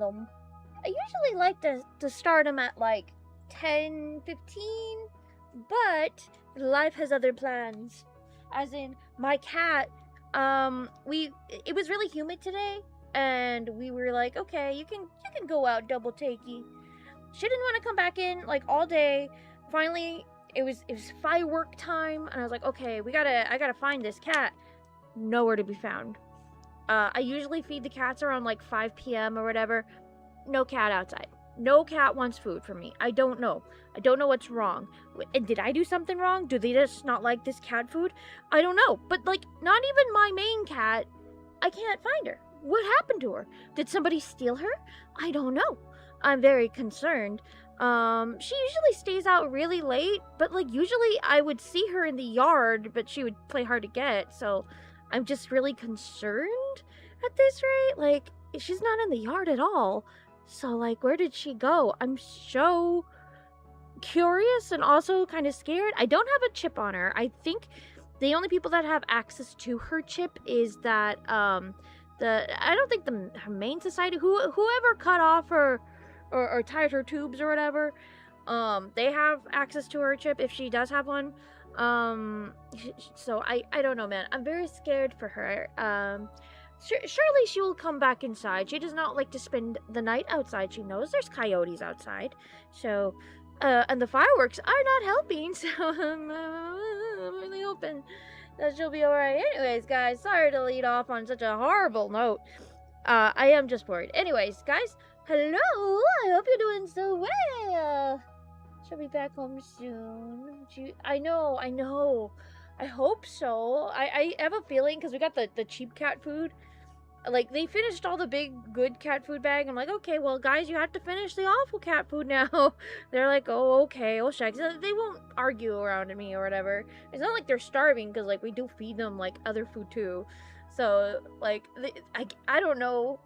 home. I usually like to start them at like 10, 15, but life has other plans. As in, my cat, it was really humid today, and we were like, okay, you can go out double takey. She didn't want to come back in like all day. Finally, it was firework time, and I was like, okay, I gotta find this cat. Nowhere to be found. I usually feed the cats around like 5 p.m. or whatever. No cat outside. No cat wants food from me. I don't know. I don't know what's wrong. And did I do something wrong? Do they just not like this cat food? I don't know. But like, not even my main cat, I can't find her. What happened to her? Did somebody steal her? I don't know. I'm very concerned. She usually stays out really late, but like usually I would see her in the yard, but she would play hard to get, so I'm just really concerned at this rate. Like, she's not in the yard at all. So like, where did she go? I'm so curious and also kind of scared. I don't have a chip on her. I think the only people that have access to her chip is that I don't think the Humane Society, whoever cut off her or tied her tubes or whatever, they have access to her chip if she does have one. So I don't know, man. I'm very scared for her. Surely she will come back inside. She does not like to spend the night outside. She knows there's coyotes outside. So, and the fireworks are not helping. So I'm really hoping that she'll be alright. Anyways, guys, sorry to lead off on such a horrible note. I am just worried. Anyways, guys, hello. I hope you're doing so well. She'll be back home soon. I know. I hope so. I have a feeling, because we got the cheap cat food. Like, they finished all the big, good cat food bag. I'm like, okay, well, guys, you have to finish the awful cat food now. They're like, oh, okay, oh, shucks. They won't argue around me or whatever. It's not like they're starving, because, like, we do feed them, like, other food, too. So, like, I don't know.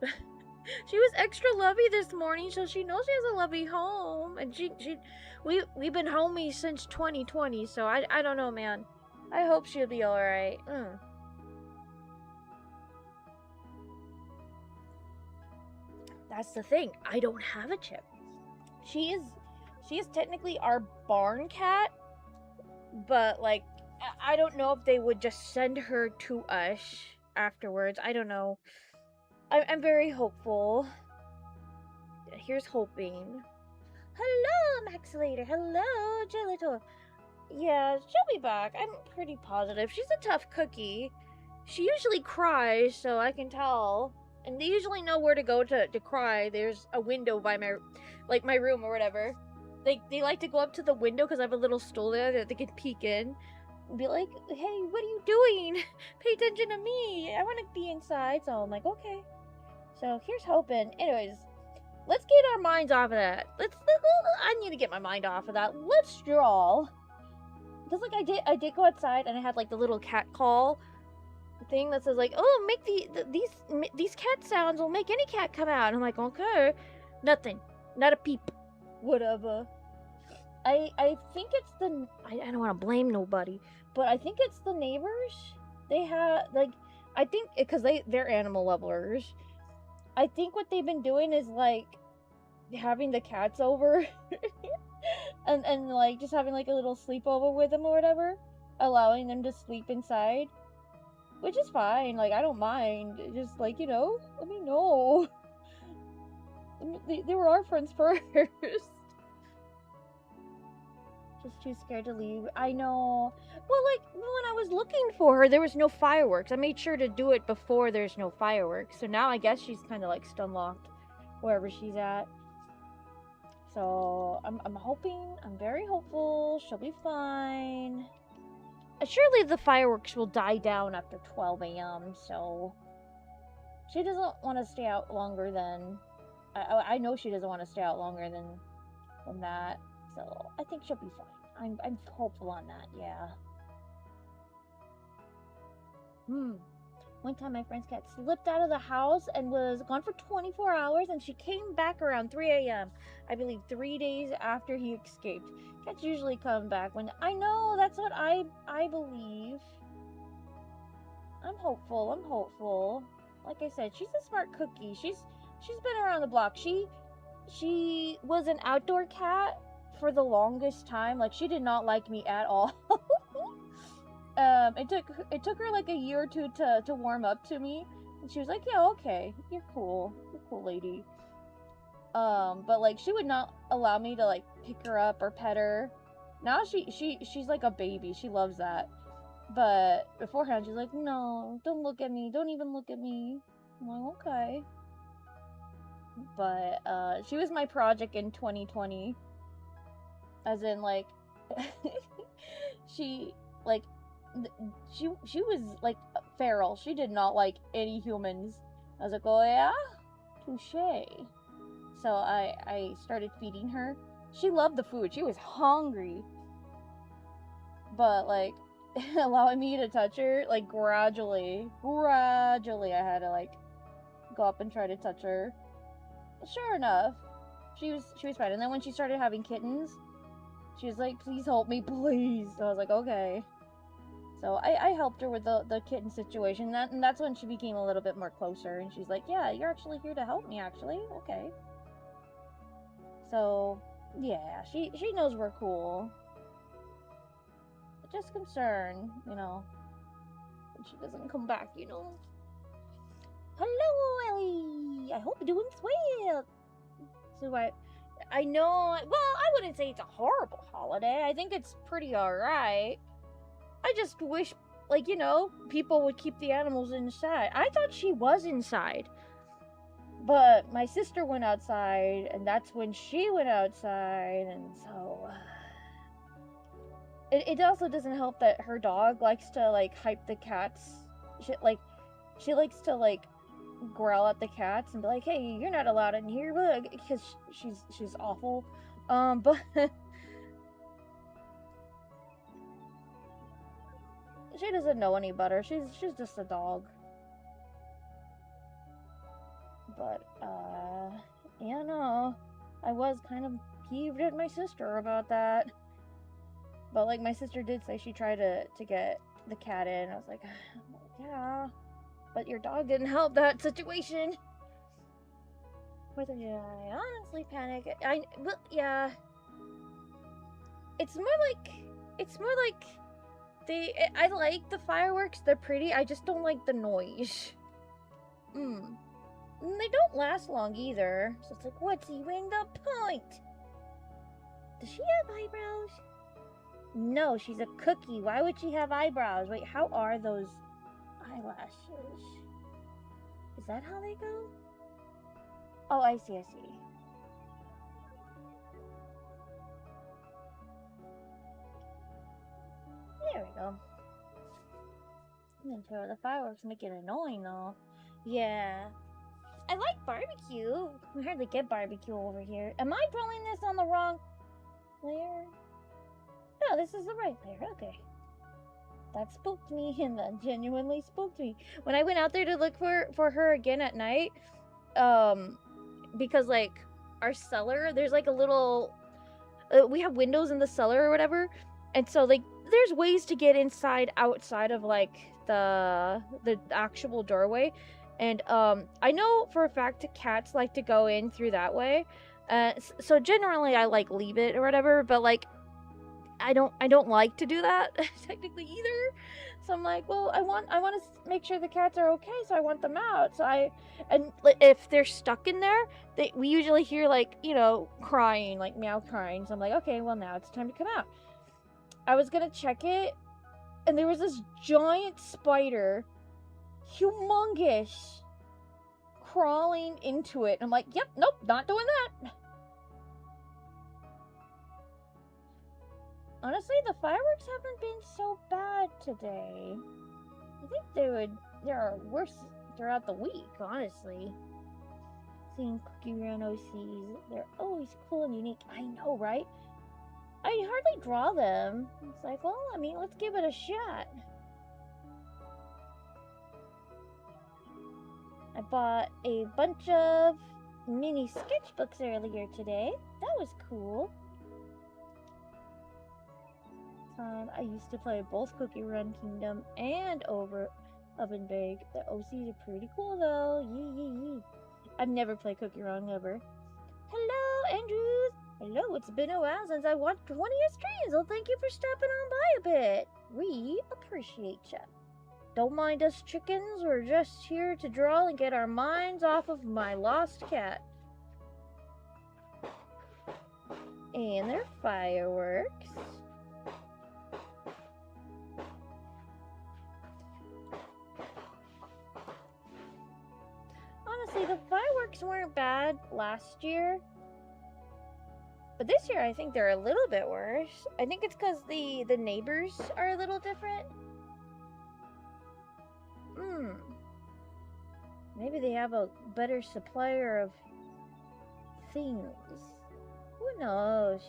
She was extra lovey this morning, so she knows she has a lovey home. And we've been homies since 2020, so I don't know, man. I hope she'll be alright. That's the thing. I don't have a chip. She is technically our barn cat, but like, I don't know if they would just send her to us afterwards. I don't know. I'm very hopeful. Here's hoping. Hello, Maxilator. Hello, Gelator. Yeah, she'll be back. I'm pretty positive. She's a tough cookie. She usually cries, so I can tell. And they usually know where to go to cry. There's a window by my room or whatever. They like to go up to the window because I have a little stool there that they can peek in. And be like, hey, what are you doing? Pay attention to me. I want to be inside. So I'm like, okay. So here's hoping. Anyways, let's get our minds off of that. I need to get my mind off of that. Let's draw. Because like I did go outside and I had like the little cat call thing that says like, oh, make these cat sounds will make any cat come out. And I'm like, okay. Nothing. Not a peep. Whatever. I think it's the I don't want to blame nobody, but I think it's the neighbors. They have like, I think because they're animal lovers. I think what they've been doing is like having the cats over and like just having like a little sleepover with them or whatever, allowing them to sleep inside, which is fine. Like, I don't mind. Just like, you know, let me know. They were our friends first. Just too scared to leave. I know. Well, like, when I was looking for her, there was no fireworks. I made sure to do it before there's no fireworks. So now I guess she's kind of like stun locked wherever she's at. So I'm hoping, I'm very hopeful she'll be fine. Surely the fireworks will die down after 12 a.m. So she doesn't want to stay out longer than, I know she doesn't want to stay out longer than that. So I think she'll be fine. I'm hopeful on that, yeah. One time my friend's cat slipped out of the house and was gone for 24 hours, and she came back around 3 a.m. I believe 3 days after he escaped. Cats usually come back when... I know, that's what I believe. I'm hopeful. Like I said, she's a smart cookie. she's been around the block. She was an outdoor cat for the longest time. Like, she did not like me at all. It took her like a year or two to warm up to me, and she was like, yeah, okay, you're cool, lady. But like, she would not allow me to like pick her up or pet her. Now she's like a baby. She loves that. But beforehand, she's like, no, don't look at me. Don't even look at me. I'm like, okay. But she was my project in 2020. As in, like, she like she was like feral. She did not like any humans. I was like, oh yeah, touche. So I started feeding her. She loved the food. She was hungry. But like, allowing me to touch her, like, gradually I had to like go up and try to touch her. Sure enough, she was fine. And then when she started having kittens, she was like, please help me, please. So I was like, okay. So I helped her with the kitten situation. And that's when she became a little bit more closer. And she's like, yeah, you're actually here to help me, actually. Okay. So, yeah, she knows we're cool. Just concerned, you know, when she doesn't come back, you know. Hello, Ellie! I hope you're doing well. So I know, well, I wouldn't say it's a horrible holiday. I think it's pretty alright. I just wish, like, you know, people would keep the animals inside. I thought she was inside. But my sister went outside, and that's when she went outside, and so... It also doesn't help that her dog likes to, like, hype the cats. She likes to, like, growl at the cats and be like, hey, you're not allowed in here, because she's awful. But... she doesn't know any better. She's just a dog. But, yeah, no. I was kind of peeved at my sister about that. But, like, my sister did say she tried to get the cat in. I was like, yeah. But your dog didn't help that situation. Whether did I honestly panic? Well, yeah. It's more like I like the fireworks. They're pretty. I just don't like the noise. And they don't last long either. So it's like, what's even the point? Does she have eyebrows? No, she's a cookie. Why would she have eyebrows? Wait, how are those eyelashes? Is that how they go? Oh, I see. There we go. The fireworks make it annoying though. Yeah. I like barbecue. We hardly get barbecue over here. Am I rolling this on the wrong layer? No, this is the right layer. Okay. That spooked me, and that genuinely spooked me. When I went out there to look for her again at night, because, like, our cellar, there's, like, a little... we have windows in the cellar or whatever, and so, like, there's ways to get outside of, like, the actual doorway, and, I know for a fact that cats like to go in through that way, so generally I, like, leave it or whatever, but, like, I don't like to do that technically either. So I'm like, well, I want to make sure the cats are okay, so I want them out. So and if they're stuck in there, we usually hear, like, you know, crying, like meow crying. So I'm like, okay, well, now it's time to come out. I was gonna check it, and there was this giant spider, humongous, crawling into it. I'm like, yep, nope, not doing that. Honestly, the fireworks haven't been so bad today. I think there are worse throughout the week, honestly. Seeing Cookie Run OCs, they're always cool and unique. I know, right? I hardly draw them. It's like, well, I mean, let's give it a shot. I bought a bunch of mini sketchbooks earlier today. That was cool. I used to play both Cookie Run Kingdom and Oven Bake. The OCs are pretty cool though. Yee. I've never played Cookie Run ever. Hello, Andrews. Hello, it's been a while since I watched one of your streams. Well, thank you for stopping on by a bit. We appreciate ya. Don't mind us chickens. We're just here to draw and get our minds off of my lost cat. And their fireworks. Honestly, the fireworks weren't bad last year. But this year, I think they're a little bit worse. I think it's because the neighbors are a little different. Maybe they have a better supplier of things. Who knows?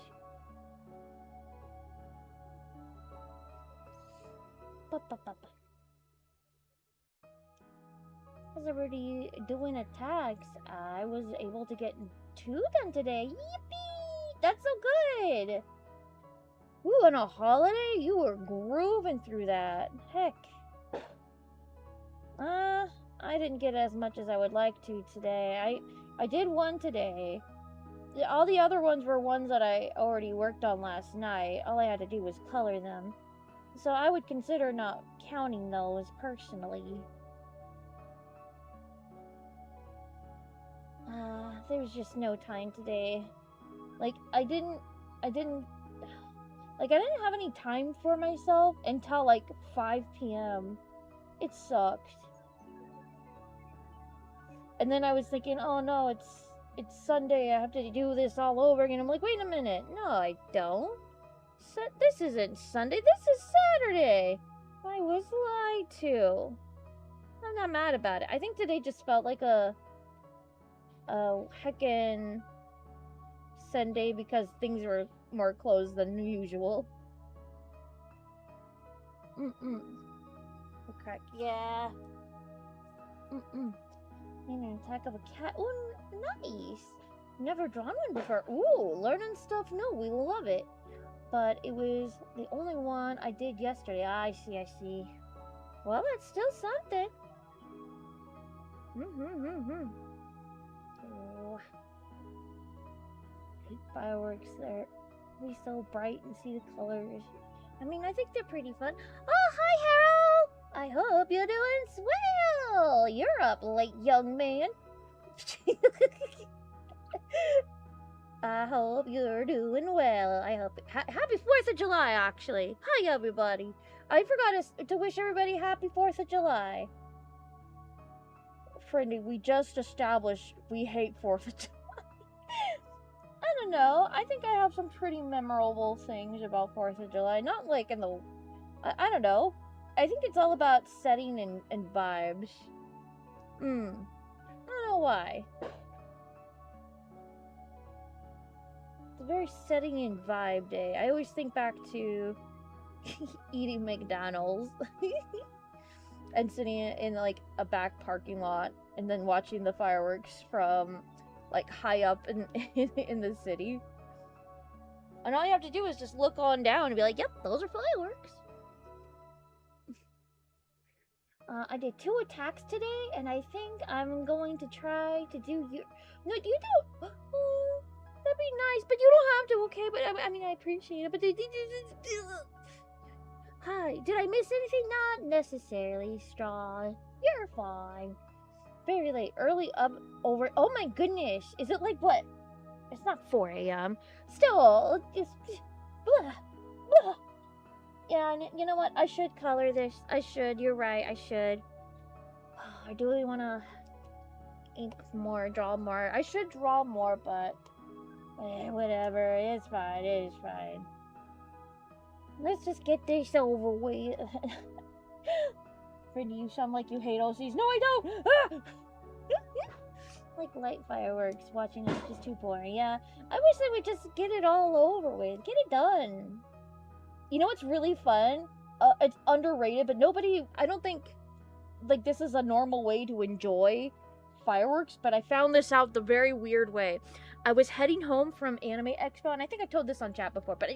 As already doing attacks, I was able to get 2 done today. Yippee! That's so good! Ooh, on a holiday? You were grooving through that. Heck. I didn't get as much as I would like to today. I did one today. All the other ones were ones that I already worked on last night. All I had to do was color them. So I would consider not counting those personally. There's just no time today. Like, I didn't have any time for myself until like 5 p.m. It sucked. And then I was thinking, oh no, it's Sunday, I have to do this all over again. I'm like, wait a minute, no I don't. This isn't Sunday, this is Saturday. I was lied to. I'm not mad about it. I think today just felt like a heckin' Sunday because things were more closed than usual. Okay, yeah. An attack of a cat. Ooh, nice. Never drawn one before. Ooh, learning stuff new. We love it. But it was the only one I did yesterday. I see. Well, that's still something. Oh. Hate fireworks. They're really so bright and see the colors. I mean, I think they're pretty fun. Oh, hi, Harold! I hope you're doing swell! You're up late, young man. I hope you're doing well. I hope... Happy 4th of July, actually. Hi, everybody. I forgot to wish everybody happy 4th of July. Friendly, we just established we hate 4th of July. I don't know. I think I have some pretty memorable things about 4th of July. Not like in the... I don't know. I think it's all about setting and vibes. I don't know why. It's a very setting and vibe day. I always think back to eating McDonald's and sitting in like a back parking lot and then watching the fireworks from like high up in the city. And all you have to do is just look on down and be like, yep, those are fireworks. I did 2 attacks today, and I think I'm going to try to do you. No, you don't. Oh, that'd be nice, but you don't have to, okay? But I mean, I appreciate it. But hi, did I miss anything? Not necessarily, Straw. You're fine. Very late, early up over. Oh my goodness, is it like what? It's not 4 a.m. Still, it's blah, blah. Yeah, and you know what? I should color this. I should. You're right. I should. I do really want to ink more, draw more. I should draw more, but whatever. It's fine. It is fine. Let's just get this over with. Brittany, you sound like you hate OCs. No, I don't! Ah! Like light fireworks. Watching is just too boring. Yeah, I wish they would just get it all over with. Get it done. You know what's really fun? It's underrated, but nobody... I don't think, like, this is a normal way to enjoy fireworks, but I found this out the very weird way. I was heading home from Anime Expo, and I think I've told this on chat before, but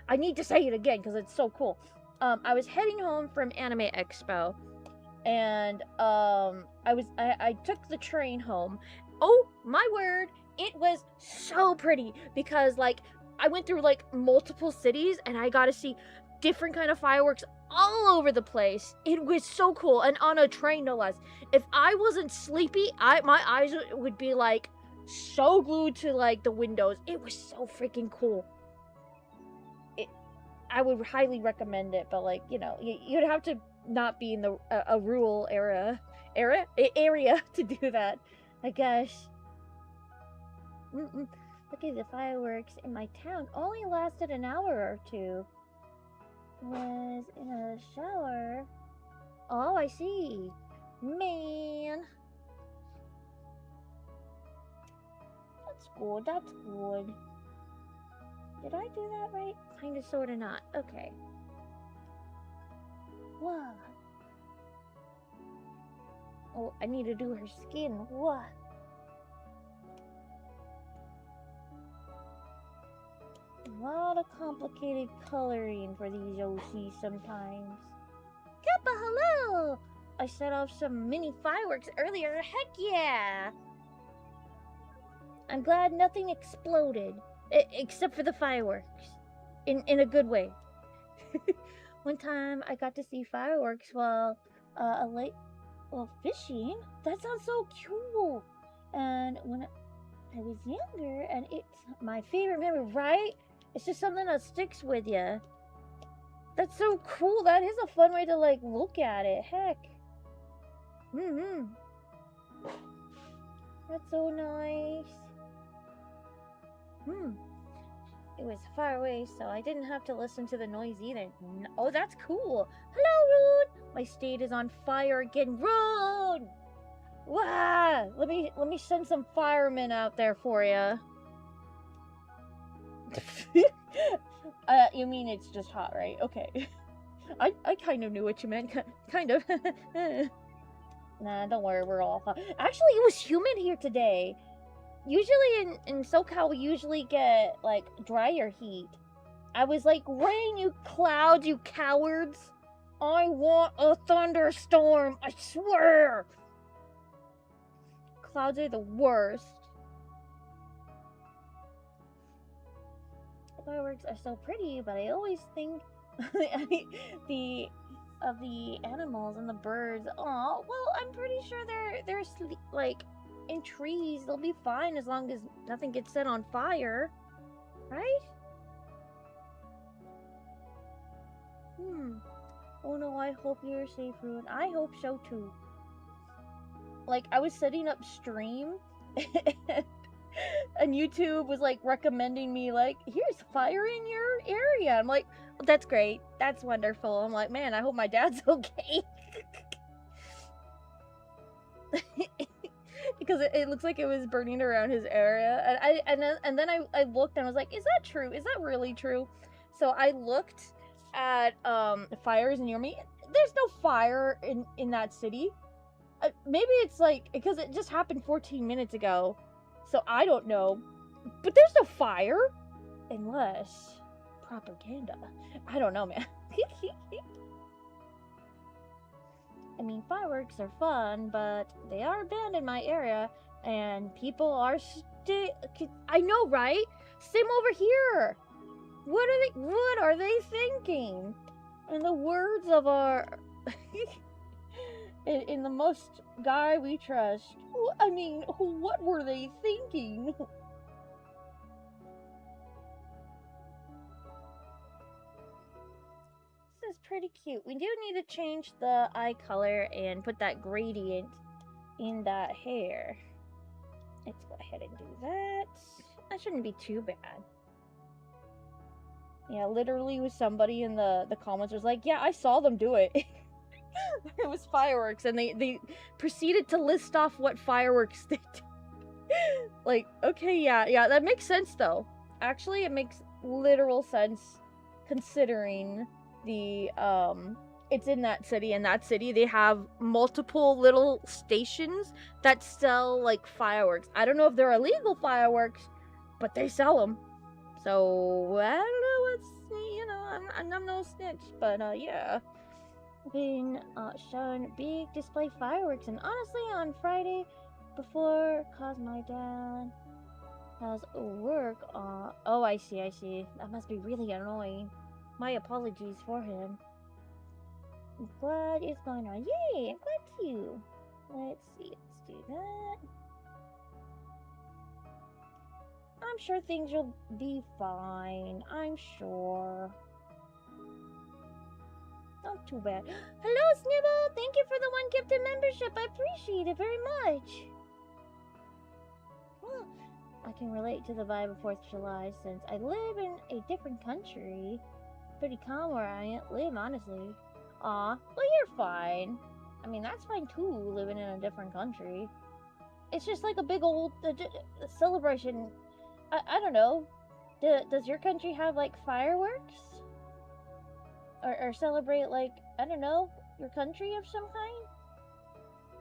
I need to say it again, because it's so cool. I was heading home from Anime Expo, and I took the train home, Oh my word, it was so pretty because like I went through like multiple cities and I got to see different kind of fireworks all over the place. It was so cool, and on a train no less. If I wasn't sleepy, my eyes would be like so glued to like the windows. It was so freaking cool. I would highly recommend it, but like, you know, you'd have to not be in the a rural area to do that, I guess. Look at the fireworks in my town. Only lasted an hour or two. Was in a shower. Oh, I see. Man. That's good, that's good. Did I do that right? Kinda, sorta not. Okay. What? Oh, I need to do her skin. What? A lot of complicated coloring for these OCs sometimes. Kappa, hello! I set off some mini fireworks earlier. Heck yeah! I'm glad nothing exploded. Except for the fireworks. In a good way. One time I got to see fireworks while fishing. That sounds so cool. And when I was younger, and it's my favorite memory, right? It's just something that sticks with you. That's so cool. That is a fun way to like look at it. Heck. That's so nice. It was far away, so I didn't have to listen to the noise either. Oh, that's cool. Hello, Rune! My state is on fire again. Rune! Wow! Let me send some firemen out there for you. You mean it's just hot, right? Okay. I kind of knew what you meant. Kind of. Nah, don't worry, we're all hot. Actually, it was humid here today. Usually in SoCal, we usually get, like, drier heat. I was like, rain, you clouds, you cowards. I want a thunderstorm, I swear. Clouds are the worst. Fireworks are so pretty, but I always think of the animals and the birds. Oh, well, I'm pretty sure they're like in trees. They'll be fine as long as nothing gets set on fire, right? Oh no, I hope you're safe, Rune. I hope so too. Like, I was setting up stream and YouTube was like recommending me, like, here's fire in your area. I'm like, well, that's great, that's wonderful. I'm like, man, I hope my dad's okay. Because it looks like it was burning around his area, and then I looked and I was like, is that true? Is that really true? So I looked at fires near me. There's no fire in that city. Maybe it's like because it just happened 14 minutes ago. So I don't know, but there's no fire, unless propaganda. I don't know, man. I mean, fireworks are fun, but they are banned in my area, and people are I know, right? Same over here. What are they thinking? In the words of our in the most guy we trust. I mean, what were they thinking? This is pretty cute. We do need to change the eye color and put that gradient in that hair. Let's go ahead and do that. That shouldn't be too bad. Yeah, literally was somebody in the comments was like, yeah, I saw them do it. It was fireworks, and they proceeded to list off what fireworks they did. Like, okay, yeah, that makes sense, though. Actually, it makes literal sense, considering the, it's in that city. In that city, they have multiple little stations that sell, like, fireworks. I don't know if they're illegal fireworks, but they sell them. So, I don't know what's, you know, I'm no snitch, but, yeah. Been shown big display fireworks, and honestly, on Friday, before, cause my dad has work on. Oh, I see, I see. That must be really annoying. My apologies for him. What is going on? Yay, I'm glad to. Let's see, let's do that. I'm sure things will be fine. I'm sure. Not too bad. Hello, Snibble! Thank you for the one gifted membership. I appreciate it very much. Well, I can relate to the vibe of 4th of July since I live in a different country. Pretty calm where I live, honestly. Aw, well, you're fine. I mean, that's fine too, living in a different country. It's just like a big old celebration. I don't know. Does your country have, like, fireworks? Or celebrate, like, I don't know, your country of some kind?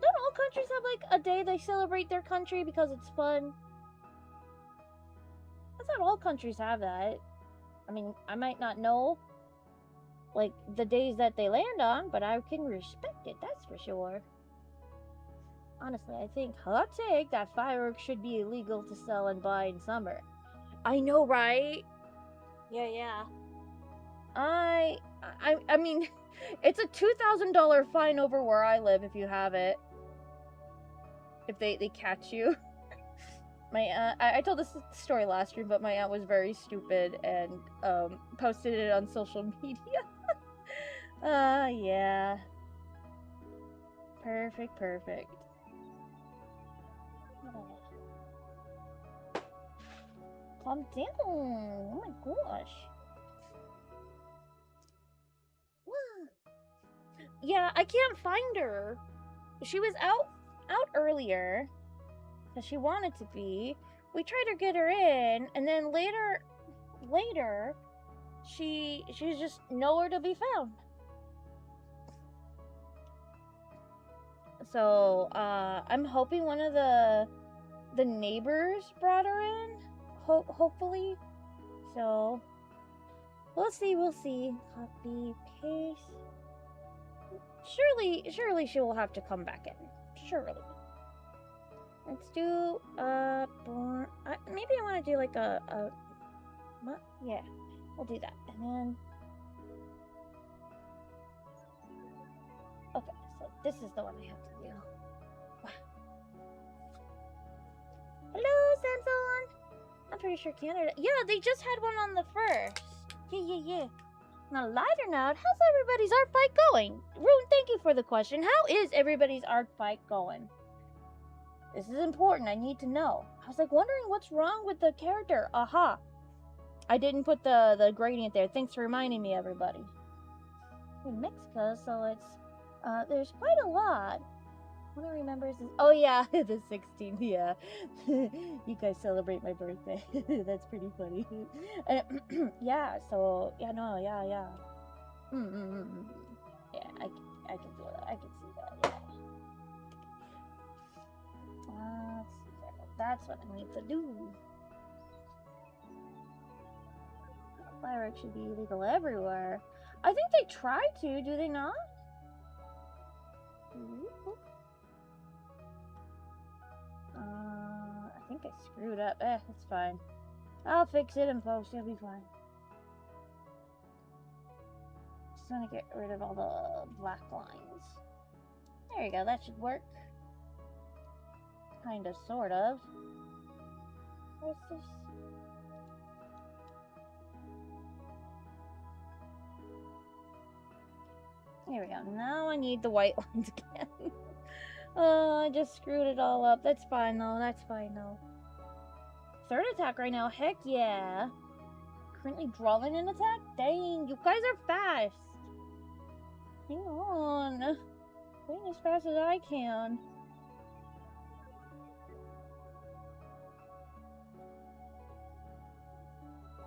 Don't all countries have, like, a day they celebrate their country because it's fun? I thought all countries have that. I mean, I might not know, like, the days that they land on, but I can respect it, that's for sure. Honestly, I think, hot take, that fireworks should be illegal to sell and buy in summer. I know, right? Yeah. I mean, it's a $2,000 fine over where I live if you have it. If they catch you. My aunt, I told this story last year, but my aunt was very stupid and posted it on social media. Yeah. Perfect. Calm down. Oh my gosh. Yeah, I can't find her. She was out earlier because she wanted to be. We tried to get her in, and then later, she's just nowhere to be found. So I'm hoping one of the neighbors brought her in. Hopefully. So we'll see. Copy paste. Surely she will have to come back in. Surely. Let's do maybe I want to do like a what? Yeah, we'll do that. And then okay, so this is the one I have to do. Hello, Samson. I'm pretty sure Canada. Yeah, they just had one on the 1st. Yeah. On a lighter note, how's everybody's art fight going? Rune, thank you for the question. How is everybody's art fight going? This is important. I need to know. I was like wondering what's wrong with the character. Aha. I didn't put the gradient there. Thanks for reminding me, everybody. In Mexico, so it's there's quite a lot. What I remember is this. Oh yeah, the 16th. Yeah, you guys celebrate my birthday. That's pretty funny. Yeah. So yeah, no, yeah. Yeah, I can do that. I can see that. Yeah. That's what I need to do. Fireworks should be illegal everywhere. I think they try to. Do they not? I think I screwed up. It's fine. I'll fix it in post. It'll be fine. Just want to get rid of all the black lines. There you go. That should work. Kind of, sort of. Where's this? Here we go. Now I need the white lines again. Oh, I just screwed it all up. That's fine though. 3rd attack right now. Heck yeah. Currently drawing an attack? Dang, you guys are fast. Hang on. Going as fast as I can.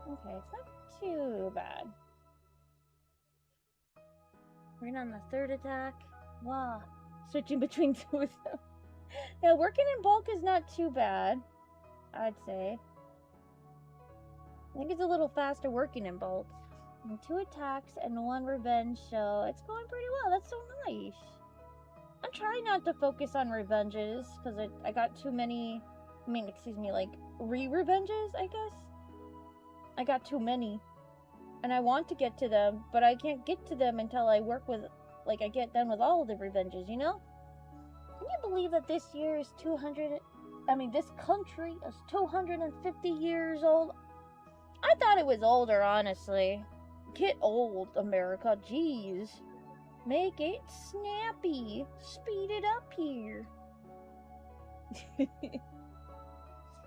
Okay, it's not too bad. Right on the 3rd attack. Wow. Switching between 2 of them. Yeah, working in bulk is not too bad, I'd say. I think it's a little faster working in bulk. And 2 attacks and 1 revenge, so it's going pretty well. That's so nice. I'm trying not to focus on revenges, because I got too many, like, re-revenges, I guess? I got too many. And I want to get to them, but I can't get to them until I work with, like, I get done with all of the revenges, you know? Can you believe that this year is this country is 250 years old? I thought it was older, honestly. Get old, America, jeez. Make it snappy. Speed it up here.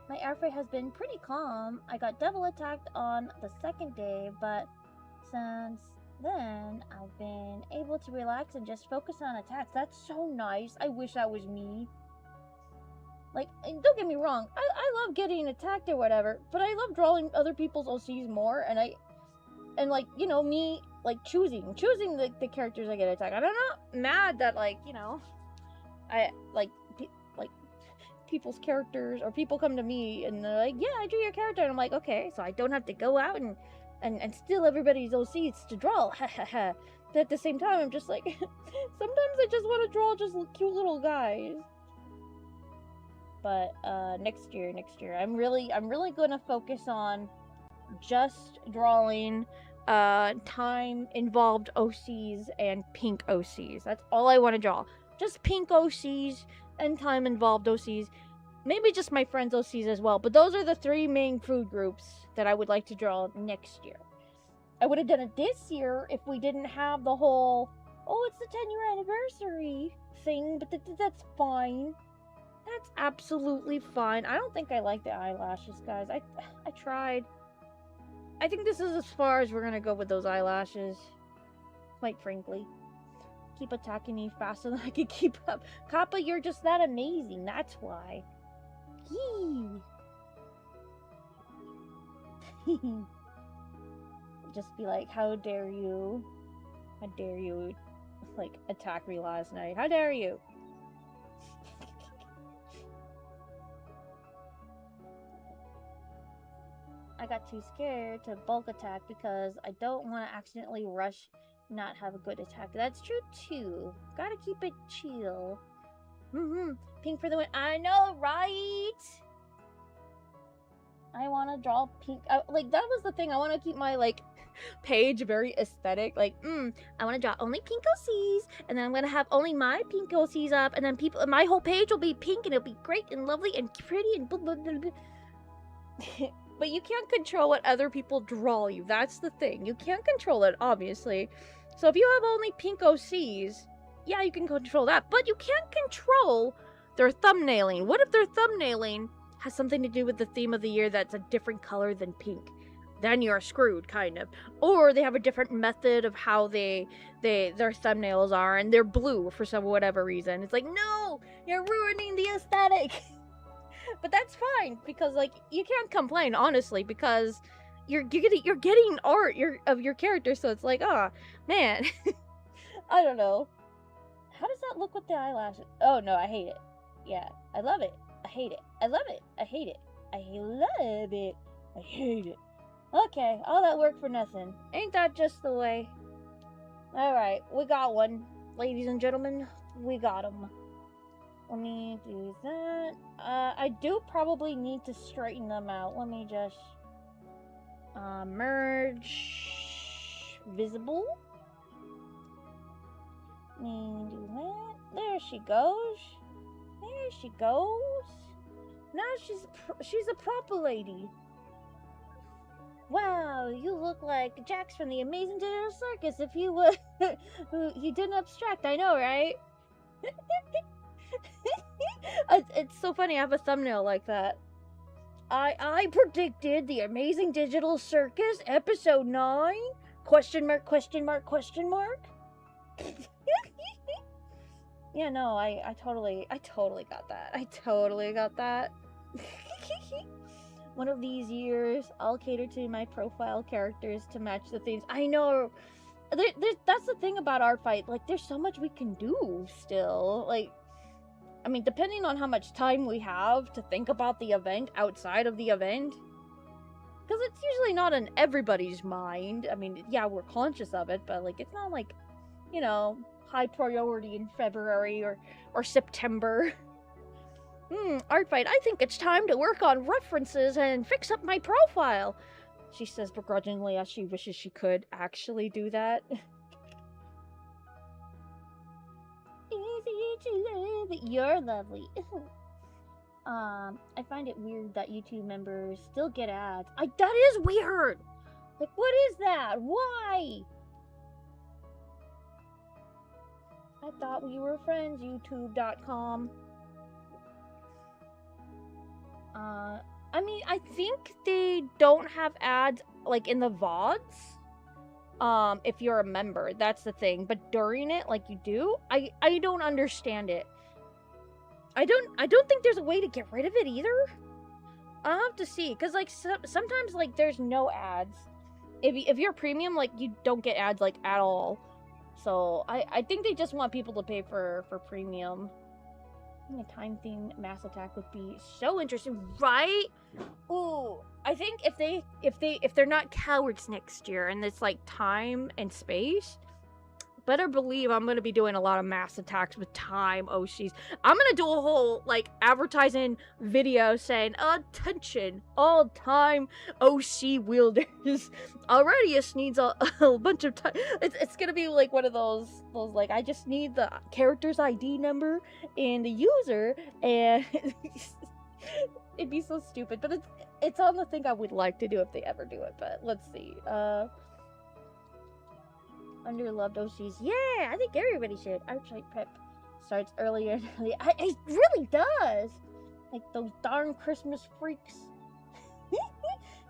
My airfare has been pretty calm. I got double attacked on the second day, but since then, I've been able to relax and just focus on attacks. That's so nice. I wish that was me. Like, don't get me wrong, I love getting attacked or whatever, but I love drawing other people's OCs more, and like, you know, me, like, choosing the characters I get attacked. I'm not mad that, like, you know, I, like, people's characters, or people come to me, and they're like, yeah, I drew your character, and I'm like, okay, so I don't have to go out and steal everybody's OCs to draw, but at the same time, I'm just like, sometimes I just want to draw just cute little guys. But next year, I'm really gonna focus on just drawing time-involved OCs and pink OCs. That's all I want to draw. Just pink OCs and time-involved OCs. Maybe just my friends' OCs as well. But those are the 3 main food groups that I would like to draw next year. I would have done it this year if we didn't have the whole, oh, it's the 10-year anniversary thing, but that's fine. That's absolutely fine. I don't think I like the eyelashes, guys. I tried. I think this is as far as we're gonna go with those eyelashes. Quite frankly. Keep attacking me faster than I can keep up. Kappa, you're just that amazing. That's why. Yee. Just be like, how dare you? How dare you, like, attack me last night? How dare you? I got too scared to bulk attack because I don't want to accidentally rush, not have a good attack. That's true too. Gotta keep it chill. Pink for the win. I know, right? I want to draw pink. Like, that was the thing. I want to keep my, like, page very aesthetic. Like, I want to draw only pink OCs, and then I'm going to have only my pink OCs up, and then my whole page will be pink, and it'll be great and lovely and pretty and blah, blah, blah, blah. But you can't control what other people draw you. That's the thing. You can't control it, obviously. So if you have only pink OCs, yeah, you can control that. But you can't control their thumbnailing. What if their thumbnailing has something to do with the theme of the year that's a different color than pink? Then you're screwed, kind of. Or they have a different method of how their thumbnails are, and they're blue for whatever reason. It's like, no, you're ruining the aesthetic. But that's fine, because, like, you can't complain, honestly, because you're getting art of your character, so it's like, oh, man. I don't know. How does that look with the eyelashes? Oh, no, I hate it. Yeah, I love it. I hate it. I love it. I hate it. I love it. I hate it. Okay, all that work for nothing. Ain't that just the way? Alright, we got one. Ladies and gentlemen, we got him. Let me do that. I do probably need to straighten them out. Let me just merge visible. Let me do that. There she goes. There she goes. Now she's a proper lady. Wow, you look like Jax from the Amazing Digital Circus if you would. You didn't abstract, I know, right? It's so funny, I have a thumbnail like that. I predicted the Amazing Digital Circus episode 9? Question mark, question mark, question mark? Yeah, no, I totally got that. I totally got that. One of these years, I'll cater to my profile characters to match the themes. I know. That's the thing about Art Fight. Like, there's so much we can do still. Like, I mean, depending on how much time we have to think about the event outside of the event. Because it's usually not in everybody's mind. I mean, yeah, we're conscious of it, but, like, it's not like, you know, high priority in February or September. Artfight, I think it's time to work on references and fix up my profile, she says begrudgingly as she wishes she could actually do that. Easy to live, you're lovely. I find it weird that YouTube members still get ads. That is weird! Like, what is that? Why? I thought we were friends, youtube.com. I mean, I think they don't have ads, like, in the VODs. If you're a member, that's the thing. But during it, like you do, I don't understand it. I don't think there's a way to get rid of it either. I'll have to see, because, like, sometimes, like, there's no ads. If you're premium, like, you don't get ads, like, at all. So, I think they just want people to pay for premium. I think a time-themed mass attack would be so interesting, right? Ooh, I think if they're not cowards next year, and it's, like, time and space, better believe I'm gonna be doing a lot of mass attacks with time OCs. I'm gonna do a whole, like, advertising video saying, attention, all time OC wielders. Already needs a bunch of time. It's gonna be like one of those, like, I just need the character's ID number and the user, and it'd be so stupid, but it's on the thing I would like to do if they ever do it, but let's see. Underloved OCs. Yeah, I think everybody should. Archetype prep starts earlier. It really does. Like those darn Christmas freaks.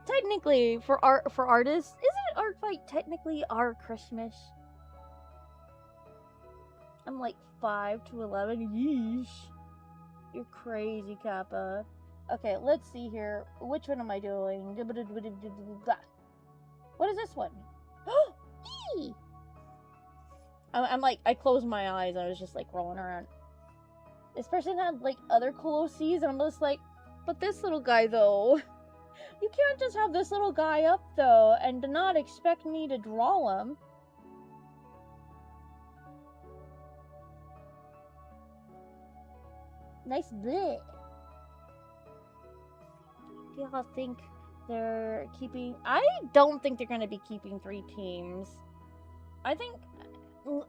Technically, for artists, isn't Artfight technically our Christmas? I'm like 5 to 11. Yeesh. You're crazy, Kappa. Okay, let's see here. Which one am I doing? What is this one? Eee! I'm like, I closed my eyes. I was just like rolling around. This person had like other cool OCs, and I'm just like, but this little guy though. You can't just have this little guy up though, and not expect me to draw him. Nice bleh. Do y'all think they're keeping... I don't think they're gonna be keeping 3 teams. I think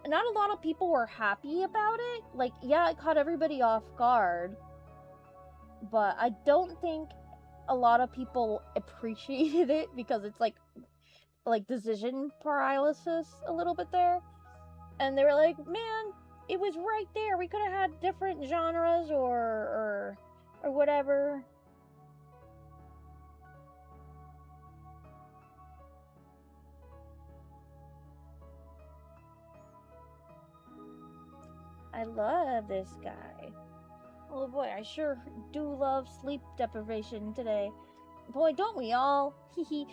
not a lot of people were happy about it. Like, yeah, it caught everybody off guard. But I don't think a lot of people appreciated it because it's like decision paralysis a little bit there. And they were like, man, it was right there. We could have had different genres or whatever. I love this guy. Oh boy, I sure do love sleep deprivation today. Boy, don't we all? Hehe.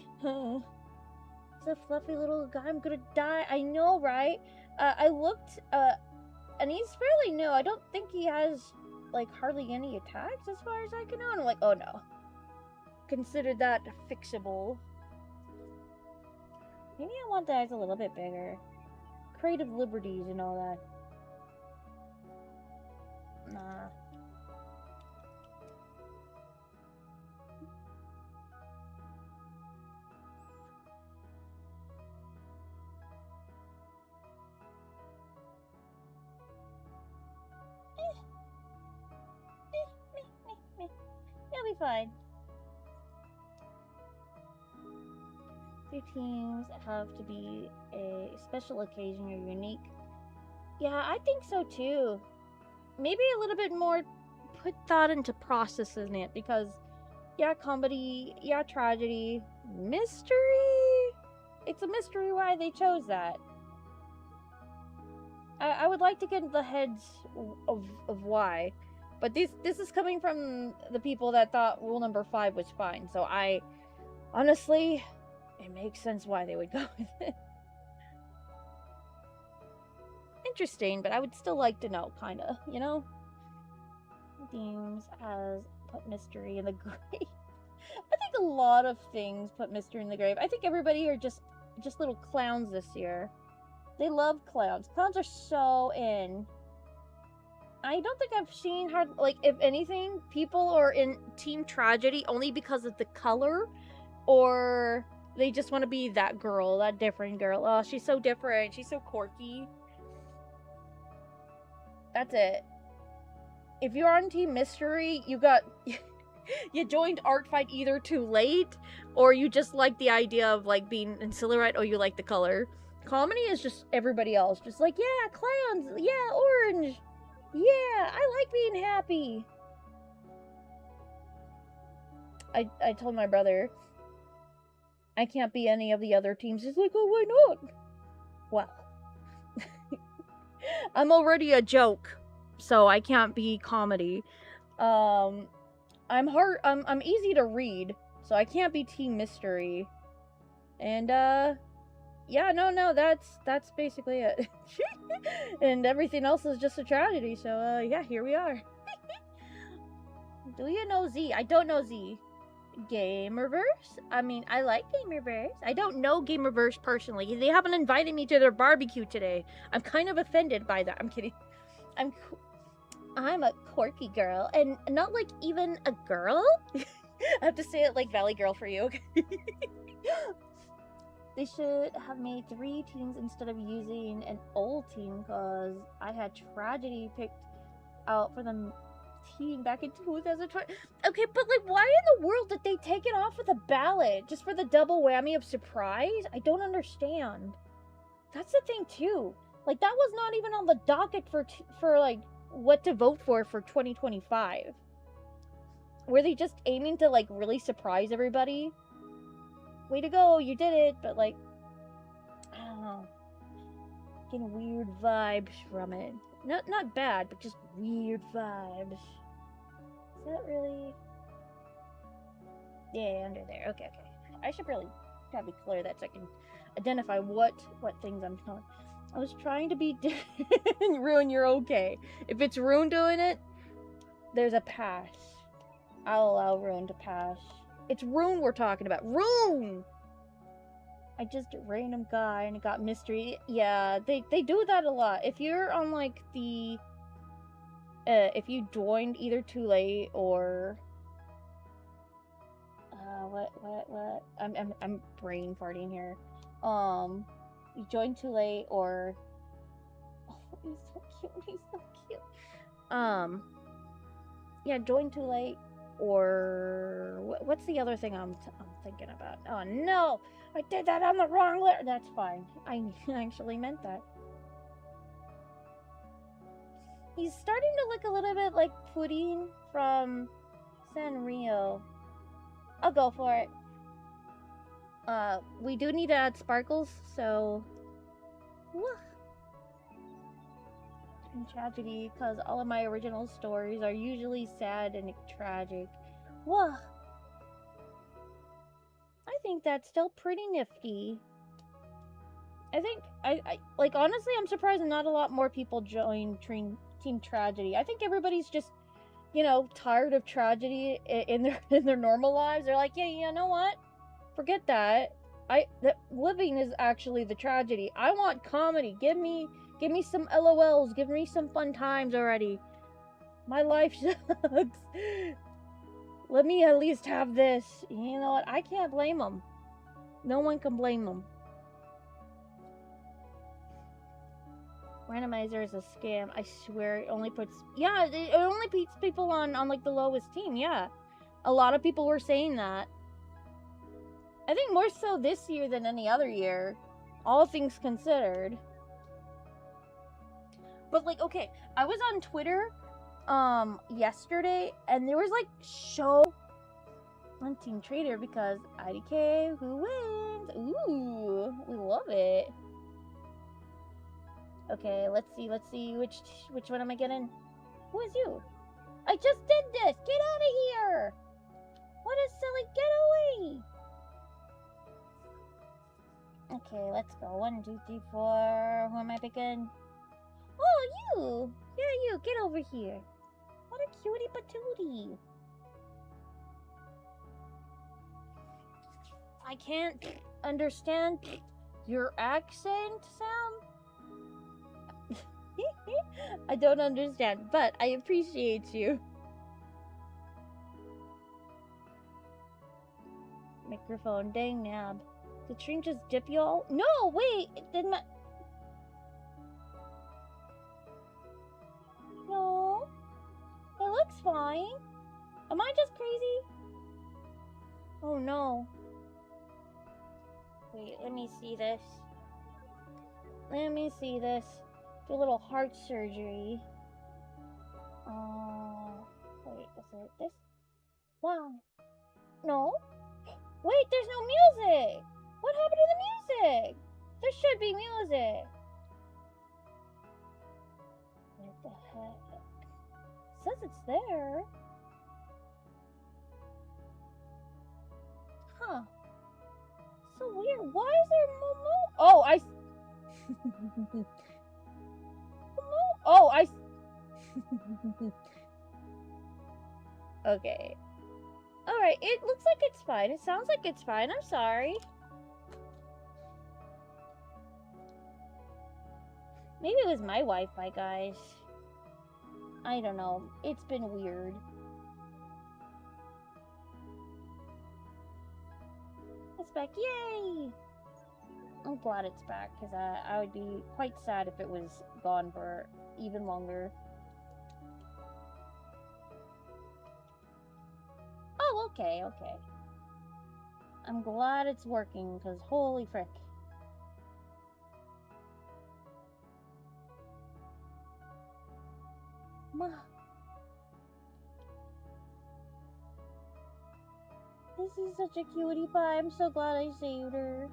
It's a fluffy little guy. I'm gonna die. I know, right? I looked, and he's fairly new. I don't think he has, like, hardly any attacks as far as I can know. And I'm like, oh no. Consider that fixable. Maybe I want the eyes a little bit bigger. Creative liberties and all that. Nah. You'll be fine. 3 teams have to be a special occasion or unique. Yeah, I think so too. Maybe a little bit more put thought into processing it, because yeah, comedy, yeah, tragedy, mystery. It's a mystery why they chose that. I would like to get into the heads of why, but this is coming from the people that thought rule number 5 was fine. So I honestly, it makes sense why they would go with it. Interesting, but I would still like to know, kinda, you know? Themes has put mystery in the grave. I think a lot of things put mystery in the grave. I think everybody are just little clowns this year. They love clowns. Clowns are so in. I don't think I've seen like, if anything, people are in Team Tragedy only because of the color, or they just want to be that girl, that different girl. Oh, she's so different. She's so quirky. That's it. If you're on Team Mystery, you got... you joined Art Fight either too late, or you just like the idea of, like, being in silhouette, or you like the color. Comedy is just everybody else. Just like, yeah, clowns, yeah, orange. Yeah, I like being happy. I told my brother I can't be any of the other teams. He's like, oh, why not? Well, I'm already a joke, so I can't be comedy. I'm easy to read, so I can't be Team Mystery. And yeah, no, that's basically it. And everything else is just a tragedy. So yeah, here we are. Do you know Z? I don't know Z. Gamerverse? I mean, I like Gamerverse. I don't know Gamerverse personally. They haven't invited me to their barbecue today. I'm kind of offended by that. I'm kidding. I'm a quirky girl, and not like even a girl. I have to say it like Valley Girl for you. They should have made 3 teams instead of using an old team, because I had Tragedy picked out for the team back in 2020. Okay, but like, why in the world did they take it off of the ballot just for the double whammy of surprise? I don't understand. That's the thing too. Like, that was not even on the docket for like what to vote for 2025. Were they just aiming to like really surprise everybody? Way to go, you did it, but like, I don't know. Getting weird vibes from it. Not bad, but just weird vibes. Is that really? Yeah, under there. Okay. I should really probably clear that so I can identify what things I'm telling. I was trying to be Rune, you're okay. If it's Rune doing it, there's a pass. I'll allow Rune to pass. It's Rune we're talking about. Rune! I just random guy and it got mystery. Yeah, they do that a lot. If you're on like the if you joined either too late or what? I'm brain farting here. You joined too late or oh, he's so cute. Yeah, join too late, or what's the other thing I'm thinking about? Oh no, I did that on the wrong letter. That's fine. I actually meant that. He's starting to look a little bit like Pudding from Sanrio. I'll go for it. We do need to add sparkles, so... Woof. And tragedy, because all of my original stories are usually sad and tragic. Whoa. I think that's still pretty nifty. I think, I like, honestly, I'm surprised not a lot more people join Team Tragedy. I think everybody's just, you know, tired of tragedy in their normal lives. They're like, yeah, you know what? Forget that. Living is actually the tragedy. I want comedy. Give me some LOLs. Give me some fun times already. My life sucks. Let me at least have this. You know what? I can't blame them. No one can blame them. Randomizer is a scam. I swear it only puts... Yeah, it only puts people on like the lowest team. Yeah. A lot of people were saying that. I think more so this year than any other year. All things considered. But like, okay, I was on Twitter yesterday, and there was like show on Team Trader because IDK, who wins? Ooh, we love it. Okay, let's see which one am I getting? Who is you? I just did this. Get out of here. What is silly? Get away. Okay, let's go. 1, 2, 3, 4. Who am I picking? Oh, you! Yeah, you. Get over here. What a cutie patootie. I can't understand your accent, Sam. I don't understand, but I appreciate you. Microphone, dang nab. Did stream just dip y'all? No, wait, it didn't. No, it looks fine. Am I just crazy? Oh no. Wait, let me see this. Let me see this. Do a little heart surgery. Wait, is it this? Wow. No? Wait, there's no music! What happened to the music? There should be music. What the heck? It says it's there. Huh. So weird. Why is there no? Oh, I. Oh, I. Okay. Alright, it looks like it's fine. It sounds like it's fine. I'm sorry. Maybe it was my Wi-Fi, guys. I don't know. It's been weird. It's back. Yay! I'm glad it's back, because I would be quite sad if it was gone for even longer. Oh, okay, okay. I'm glad it's working, because holy frick. This is such a cutie pie. I'm so glad I saved her.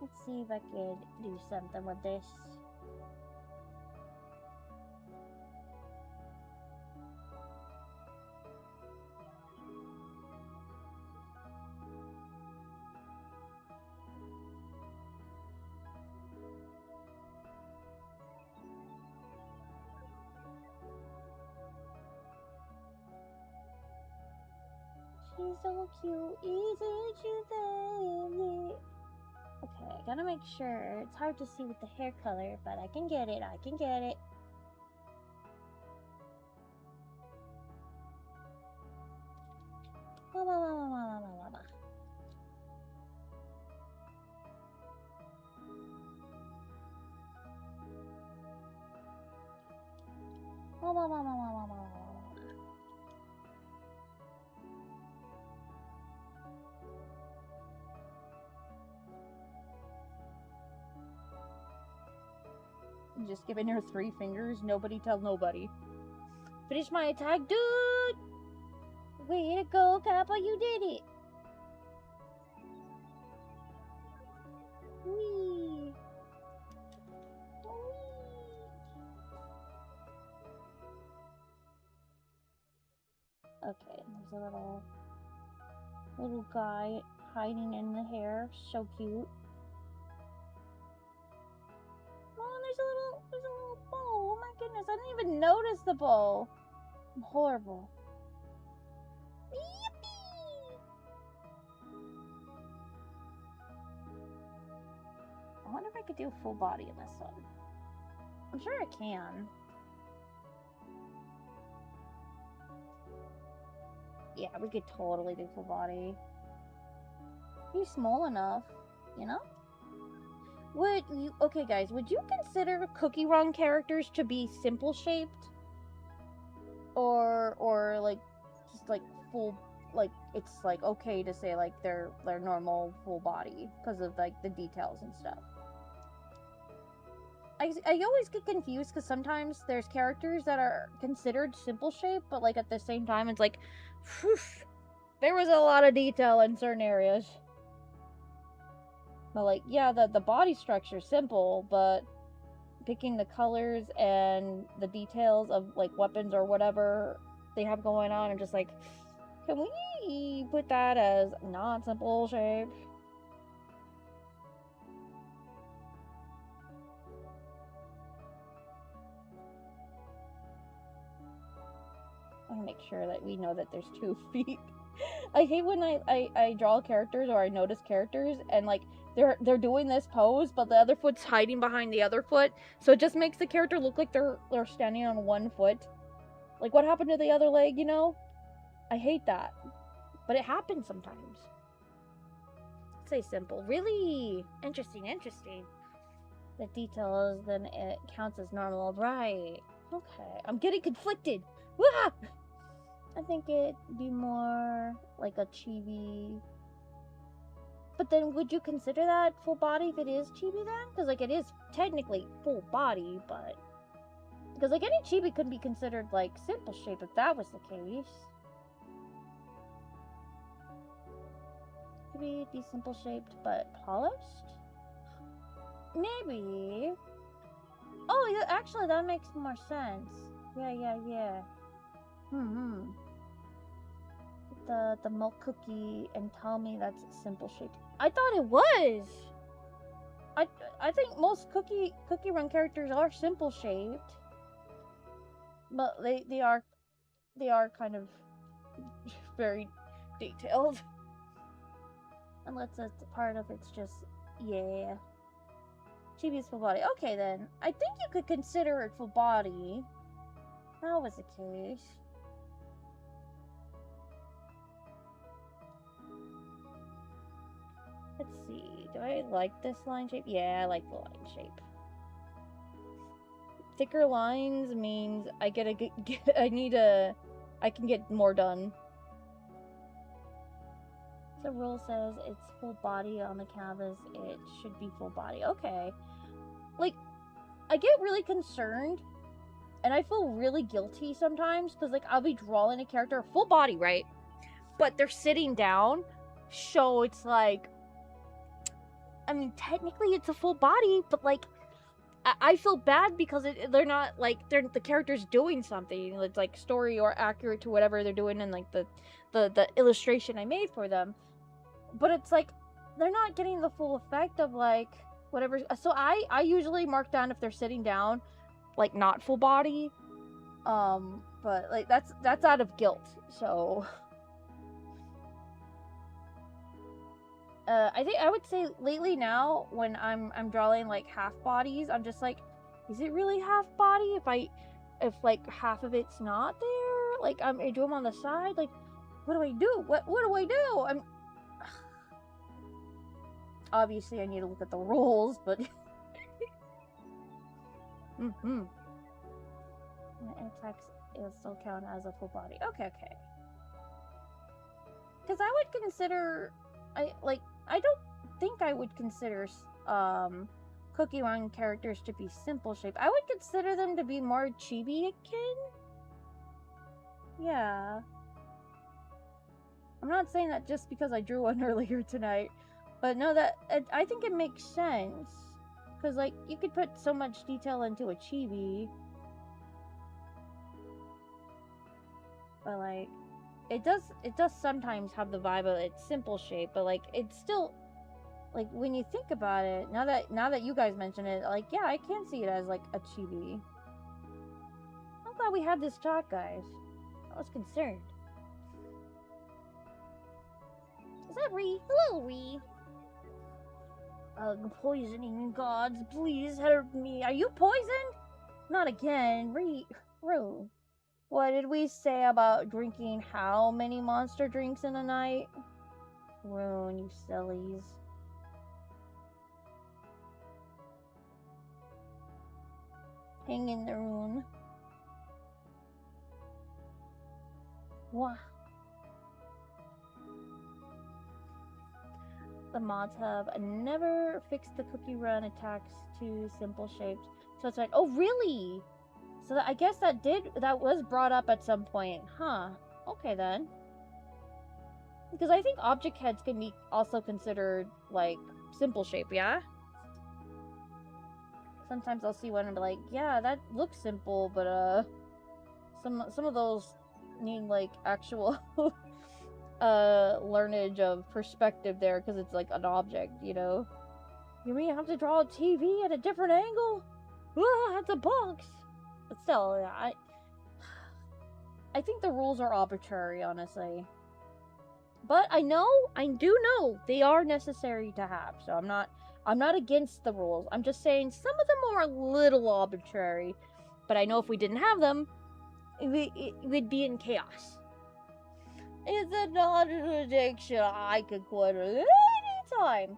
Let's see if I could do something with this. She's so cute, isn't she, baby? Okay, I gotta make sure. It's hard to see with the hair color, but I can get it. I can get it. Just giving her 3 fingers. Nobody tell nobody. Finish my attack, dude! Way to go, Kappa, you did it! Whee! Okay, there's a little guy hiding in the hair. So cute. Oh, there's a little bow. Oh my goodness, I didn't even notice the bow. I'm horrible. Yippee! I wonder if I could do full body in this one. I'm sure I can. Yeah, we could totally do full body. Be small enough, you know? Would you, okay guys, would you consider Cookie Run characters to be simple shaped? Or like, just like full, like, it's like okay to say like they're normal full body because of like the details and stuff. I always get confused because sometimes there's characters that are considered simple shape, but like at the same time it's like, whew, there was a lot of detail in certain areas. But like, yeah, the body structure is simple, but picking the colors and the details of like weapons or whatever they have going on, I'm just like, can we put that as not simple shape? I want to make sure that we know that there's 2 feet. I hate when I draw characters or I notice characters and like they're doing this pose, but the other foot's hiding behind the other foot, so it just makes the character look like they're standing on one foot. Like, what happened to the other leg, you know? I hate that, but it happens sometimes. Say simple. Really interesting. The details, then it counts as normal, right? Okay, I'm getting conflicted. Wah! I think it'd be more like a chibi. But then would you consider that full body if it is chibi then? Because like it is technically full body, but because like any chibi could be considered like simple shape if that was the case. Maybe it'd be simple shaped but polished? Maybe. Oh, yeah, actually that makes more sense. Yeah. Get the milk cookie and tell me that's simple shaped. I thought it was. I think most cookie run characters are simple shaped, but they are kind of very detailed. Unless that's part of it's just Chibi's full body. Okay then, I think you could consider it full body. That was the case. Let's see. Do I like this line shape? Yeah, I like the line shape. Thicker lines means I can get more done. The rule says it's full body on the canvas. It should be full body. Okay. Like, I get really concerned and I feel really guilty sometimes because like I'll be drawing a character full body, right? But they're sitting down, so it's like, I mean, technically it's a full body, but like I feel bad because they're not like the character's doing something. It's like story or accurate to whatever they're doing in like the illustration I made for them. But it's like they're not getting the full effect of like whatever. So I usually mark down if they're sitting down, like not full body. But like that's out of guilt. So I think I would say lately now when I'm drawing like half bodies, I'm just like, is it really half body if like half of it's not there? Like I do them on the side. Like what do I do? What do I do? I'm obviously I need to look at the rules, but text it'll still count as a full body. Okay. Because I would consider I don't think I would consider Cookie Run characters to be simple shape. I would consider them to be more chibi akin. Yeah. I'm not saying that just because I drew one earlier tonight, but no, I think it makes sense. Because like you could put so much detail into a chibi, but like it does sometimes have the vibe of it's simple shape, but like it's still like when you think about it, now that you guys mention it, like yeah, I can see it as like a chibi. I'm glad we had this talk, guys. I was concerned. Is that Ree? Hello, Ree. Poisoning gods, please help me. Are you poisoned? Not again, Ree. Rue. What did we say about drinking how many monster drinks in a night? Rune, you sillies. Hang in there, Rune. What? The mods have never fixed the Cookie Run attacks to simple shapes. So it's like, oh really? So I guess that was brought up at some point. Huh. Okay then. Because I think object heads can be also considered like simple shape, yeah? Sometimes I'll see one and be like, yeah, that looks simple, but some of those need like actual learnage of perspective there because it's like an object, you know? You mean I have to draw a TV at a different angle? Ah, it's a box. But still, yeah, I think the rules are arbitrary, honestly. But I do know they are necessary to have. So I'm not against the rules. I'm just saying some of them are a little arbitrary. But I know if we didn't have them, we'd be in chaos. It's not an addiction. I could quit at any time.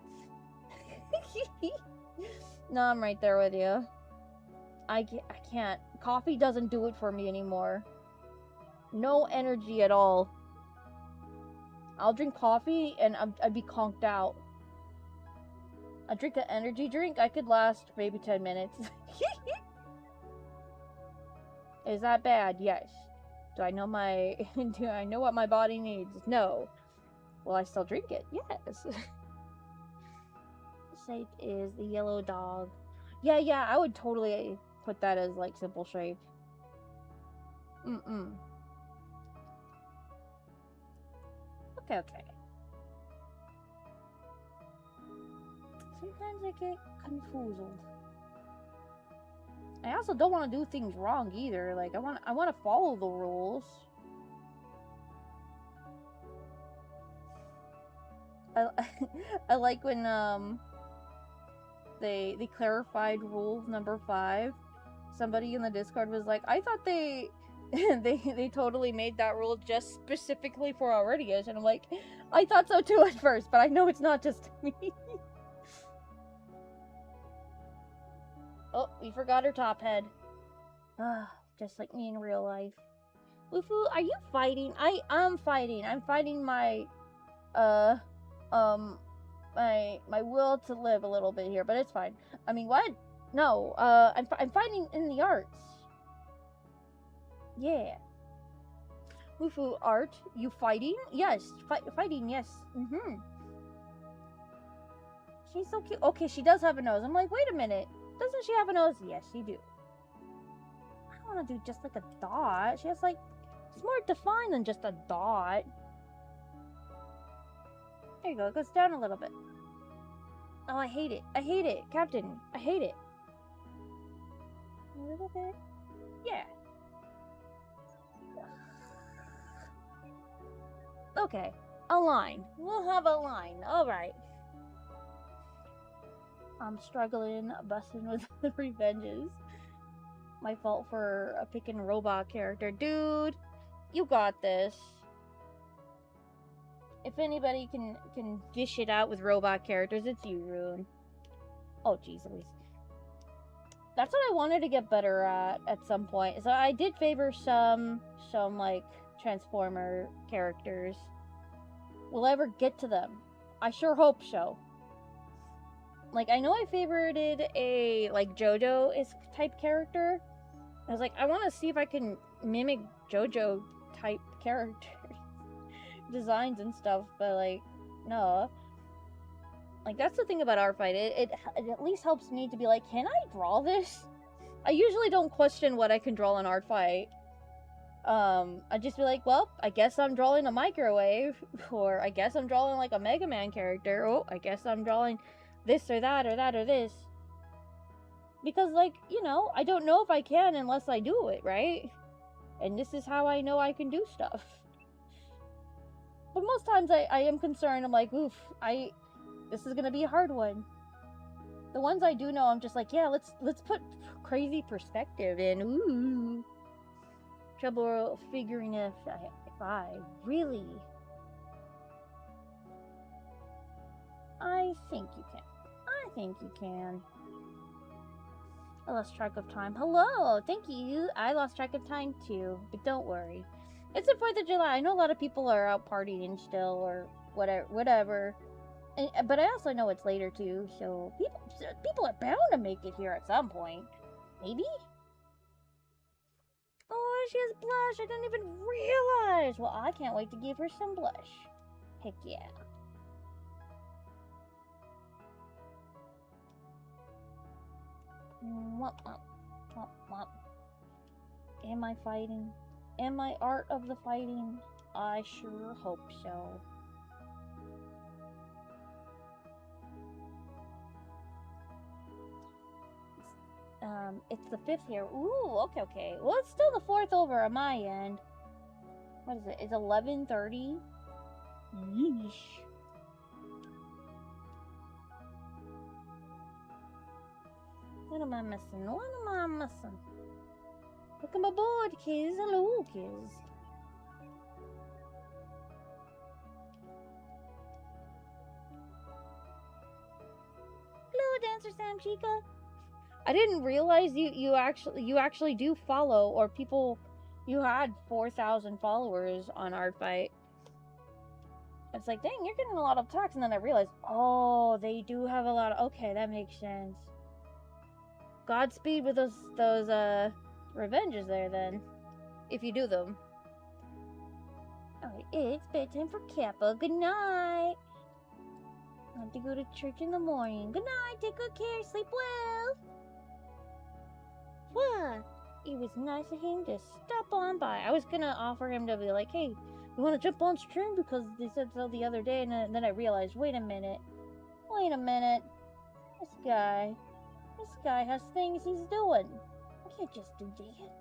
No, I'm right there with you. I can't. Coffee doesn't do it for me anymore. No energy at all. I'll drink coffee and I'd be conked out. I drink an energy drink, I could last maybe 10 minutes. Is that bad? Yes. Do I know what my body needs? No. Will I still drink it? Yes. Shape is the yellow dog. Yeah, I would totally put that as like simple shape. Okay. Sometimes I get confused. I also don't want to do things wrong either. Like I want to follow the rules. I like when they clarified rule number 5. Somebody in the Discord was like, I thought they totally made that rule just specifically for Aurelius, and I'm like, I thought so too at first, but I know it's not just me. Oh, we forgot her top head. Just like me in real life. Wufu, are you fighting? I'm fighting. I'm fighting my my will to live a little bit here, but it's fine. I mean, what? No, I'm fighting in the arts. Yeah. Wufu, art? You fighting? Yes, fighting, yes. She's so cute. Okay, she does have a nose. I'm like, wait a minute. Doesn't she have a nose? Yes, she do. I don't want to do just like a dot. She has like, it's more defined than just a dot. There you go. It goes down a little bit. Oh, I hate it. I hate it. Captain, I hate it. A little bit. Yeah. Okay. A line. We'll have a line. Alright. I'm struggling, busting with the revenges. My fault for picking a robot character. Dude, you got this. If anybody can dish it out with robot characters, it's you, Rune. Oh, jeez Louise. That's what I wanted to get better at some point. So I did favor some like Transformer characters. Will I ever get to them? I sure hope so. Like, I know I favorited a like JoJo type character. I was like, I want to see if I can mimic JoJo type characters designs and stuff, but like, no. Like, that's the thing about art fight. It at least helps me to be like, can I draw this? I usually don't question what I can draw in art fight. I just be like, well, I guess I'm drawing a microwave, or I guess I'm drawing like a Mega Man character. Oh, I guess I'm drawing this or that or that or this. Because, like, you know, I don't know if I can unless I do it, right? And this is how I know I can do stuff. But most times I am concerned. I'm like, oof, this is gonna be a hard one. The ones I do know, I'm just like, yeah, let's put crazy perspective in. Ooh. Trouble figuring if I really... I think you can. I think you can. I lost track of time. Hello! Thank you. I lost track of time too. But don't worry. It's the 4th of July. I know a lot of people are out partying still or whatever. But I also know it's later too. So people are bound to make it here at some point. Maybe? Oh, she has blush. I didn't even realize. Well, I can't wait to give her some blush. Heck yeah. Am I fighting? Am I art of the fighting? I sure hope so. It's the 5th here. Ooh, okay. Well, it's still the 4th over on my end. What is it? It's 11:30. Yeesh. What am I missing? What am I missing? Look at my board, kids. Hello, kids. Hello, Dancer Sam Chica. I didn't realize you actually do follow, or people. You had 4,000 followers on Artfight. It's like, dang, you're getting a lot of talks, and then I realized, oh, they do have a lot of. Okay, that makes sense. Godspeed with those revenges there, then, if you do them. Alright, it's bedtime for Kappa. Good night. I have to go to church in the morning. Good night. Take good care. Sleep well. What? It was nice of him to stop on by. I was gonna offer him to be like, hey, you want to jump on stream because they said so the other day, and then I realized, wait a minute. This guy has things he's doing. I can't just do that.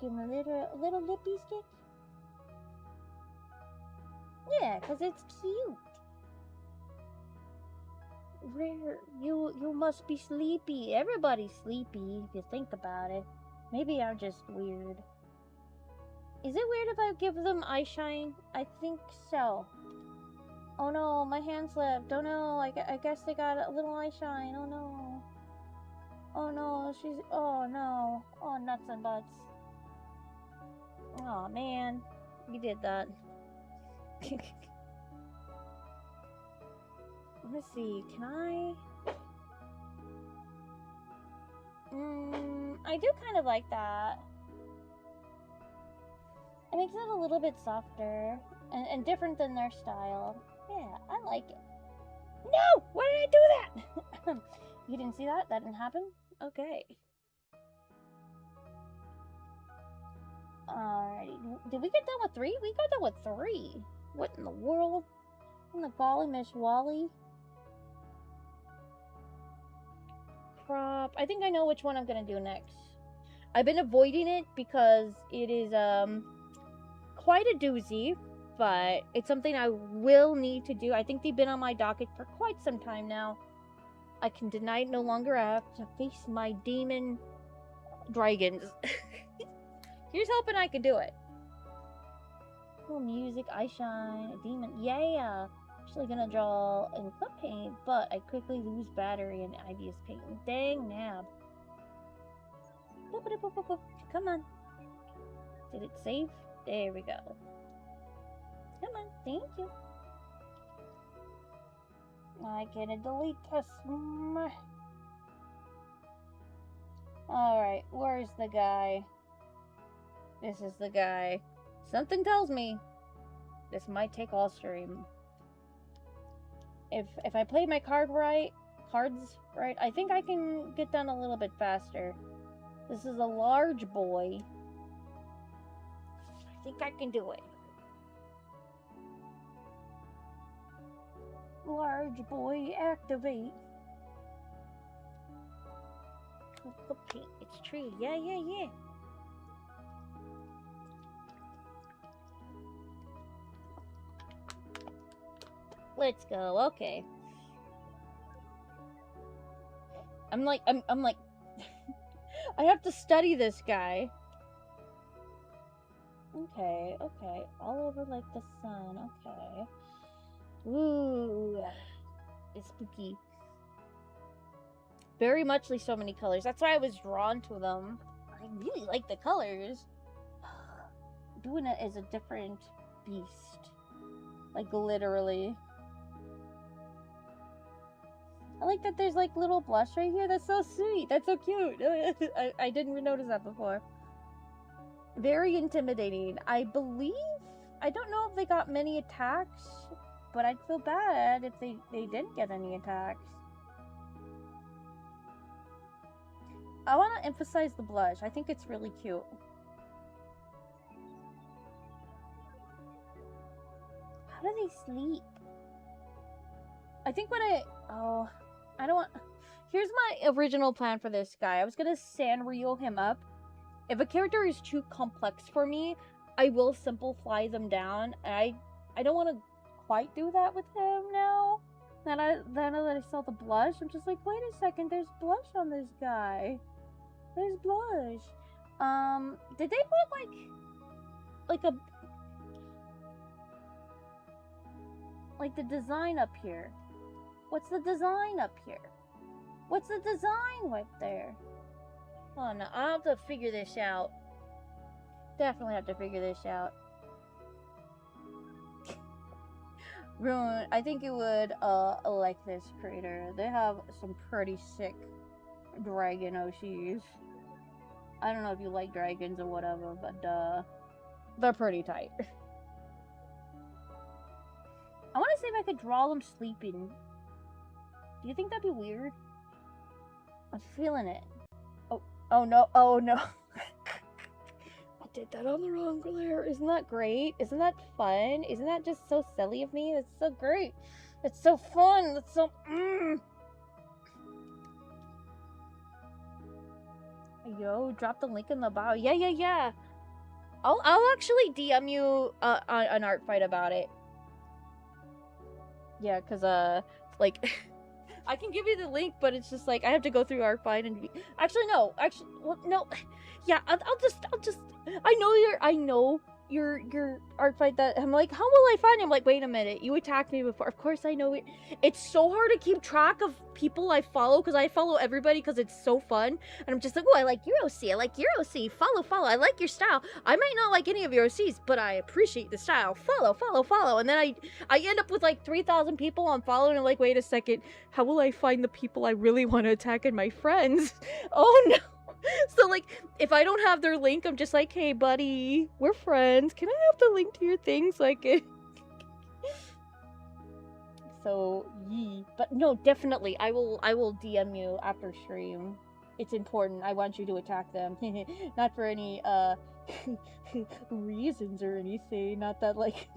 Give him a little lippy stick. Yeah, cause it's cute. Rare, you must be sleepy. Everybody's sleepy if you think about it. Maybe I'm just weird. Is it weird if I give them eye shine? I think so. Oh no, my hand slipped. Oh no, I guess they got a little eye shine. Oh no. Oh no, oh no. Oh, nuts and butts. Oh man, you did that. Let's see, can I? I do kind of like that. It makes it a little bit softer and different than their style. Yeah, I like it. No! Why did I do that? You didn't see that? That didn't happen? Okay. Alrighty. Did we get done with 3? We got done with 3. What in the world? In the golly, Miss Wally? Crop. I think I know which one I'm gonna do next. I've been avoiding it because it is, quite a doozy, but it's something I will need to do. I think they've been on my docket for quite some time now. I can deny it no longer. I have to face my demon dragons. Here's hoping I can do it. Cool music, eye shine, a demon. Yeah! Actually gonna draw in clip paint, but I quickly lose battery in Ivy's paint. Dang nab. Come on. Did it save? There we go. Come on, thank you. I can delete this. Alright, where's the guy? This is the guy. Something tells me this might take all stream. If I play my cards right, I think I can get done a little bit faster. This is a large boy. I think I can do it. Large boy, activate. The paint, it's true. Yeah. Let's go. Okay. I'm like I have to study this guy. Okay. All over like the sun. Okay. Ooh. It's spooky. Very muchly so many colors. That's why I was drawn to them. I really like the colors. Doing it is a different beast. Like, literally. I like that there's, like, little blush right here. That's so sweet. That's so cute. I didn't notice that before. Very intimidating. I believe... I don't know if they got many attacks, but I'd feel bad if they didn't get any attacks. I want to emphasize the blush. I think it's really cute. How do they sleep? I think what I don't want... Here's my original plan for this guy. I was gonna Sanrio him up. If a character is too complex for me, I will simplify them down. And I don't want to quite do that with him now. Then that I saw the blush, I'm just like, wait a second, there's blush on this guy. There's blush. Did they put like the design up here? What's the design up here? What's the design right there? Oh no, I'll have to figure this out. Definitely have to figure this out. Ruin, I think you would like this creator. They have some pretty sick dragon OCs. I don't know if you like dragons or whatever, but they're pretty tight. I want to see if I could draw them sleeping. Do you think that'd be weird? I'm feeling it. Oh no, oh no. I did that on the wrong layer. Isn't that great? Isn't that fun? Isn't that just so silly of me? It's so great. It's so fun. It's so Yo, drop the link in the bio. Yeah. I'll actually DM you an art fight about it. Yeah, cause like I can give you the link, but it's just like I have to go through art fight and actually no. No. Yeah, I'll just I know your art fight that I'm like, how will I find him? Like, wait a minute, you attacked me before. Of course I know it. It's so hard to keep track of people I follow because I follow everybody because it's so fun. And I'm just like, oh, I like your OC. I like your OC. Follow. I like your style. I might not like any of your OCs, but I appreciate the style. Follow. And then I end up with like 3,000 people on follow, and I'm like, wait a second, how will I find the people I really want to attack and my friends? Oh no. So, like, if I don't have their link, I'm just like, hey, buddy, we're friends. Can I have the link to your things? Like, so, yee. But no, definitely, I will DM you after stream. It's important. I want you to attack them. Not for any, reasons or anything. Not that, like,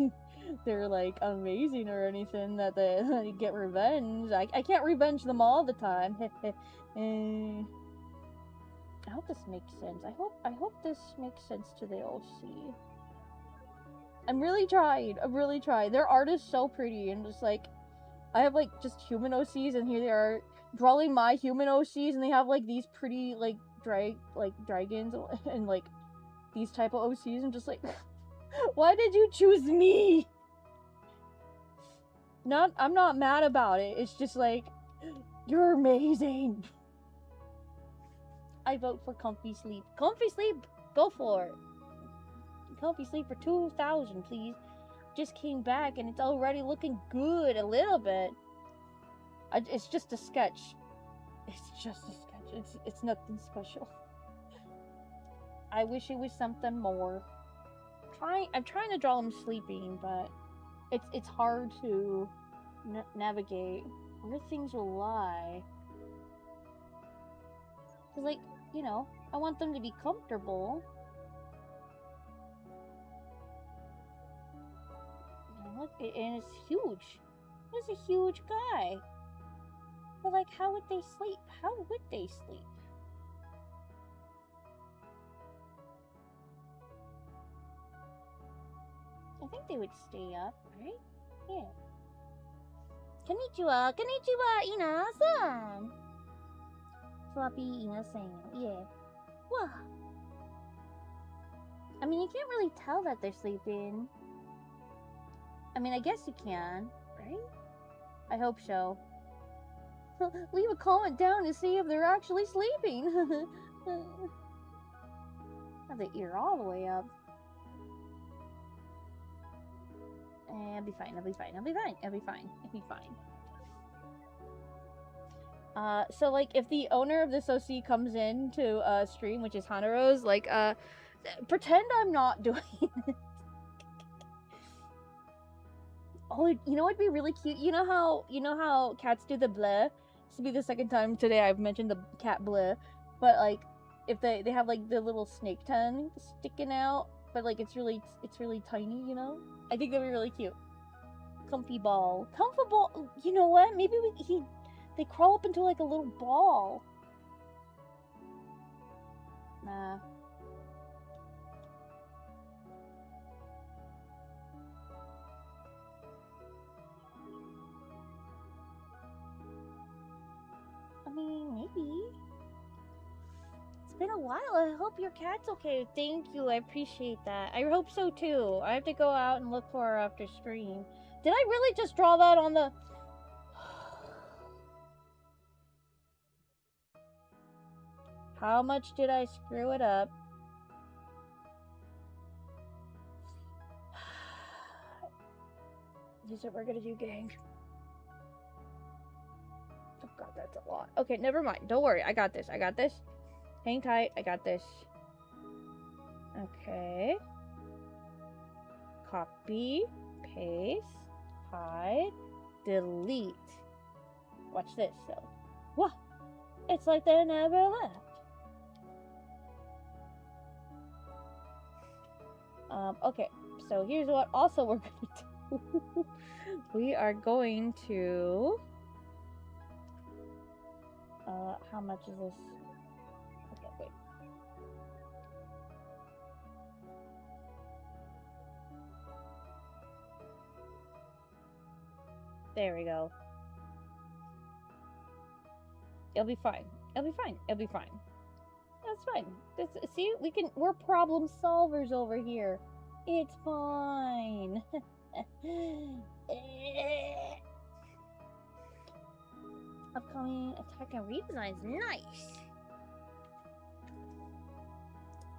they're, like, amazing or anything, that they get revenge. I can't revenge them all the time. I hope this makes sense. I hope this makes sense to the OC. I'm really trying. Their art is so pretty, and just like I have like just human OCs, and here they are drawing my human OCs, and they have like these pretty like dragons and like these type of OCs. I'm just like, why did you choose me? I'm not mad about it. It's just like, you're amazing. I vote for Comfy Sleep. Comfy Sleep, go for it. Comfy Sleep for 2,000, please. Just came back and it's already looking good a little bit. It's just a sketch. It's just a sketch. It's nothing special. I wish it was something more. I'm trying to draw them sleeping, but it's hard to navigate where things will lie. Cause like, you know, I want them to be comfortable. And look, and it's huge. It's a huge guy. But like, how would they sleep? How would they sleep? I think they would stay up, right? Yeah. Konnichiwa, Ina-san. Floppy Ina-san, yeah. Whoa. I mean, you can't really tell that they're sleeping. I mean, I guess you can, right? I hope so. Leave a comment down to see if they're actually sleeping. Have the ear all the way up. I'll be fine. So like, if the owner of this OC comes in to stream, which is Hanaro's, like, pretend I'm not doing it. Oh, you know what'd be really cute? You know how cats do the bleh? This will be the second time today I've mentioned the cat bleh. But like, if they have like the little snake tongue sticking out, but like it's really tiny, you know? I think that'd be really cute. Comfy ball. Comfortable. You know what? Maybe they crawl up into like a little ball. Nah. baby. It's been a while. I hope your cat's okay. Thank you. I appreciate that. I hope so too. I have to go out and look for her after stream. Did I really just draw that on the... How much did I screw it up? This is what we're gonna do, gang. Oh god, that's a lot. Okay, never mind. Don't worry. I got this. I got this. Hang tight. I got this. Okay. Copy. Paste. Hide. Delete. Watch this, though. What? It's like they never left. Okay. So here's what also we're gonna do. We are going to... how much is this? Okay, wait. There we go. It'll be fine. It'll be fine. It'll be fine. That's fine. See, we're problem solvers over here. It's fine. Upcoming attack and redesigns. Nice.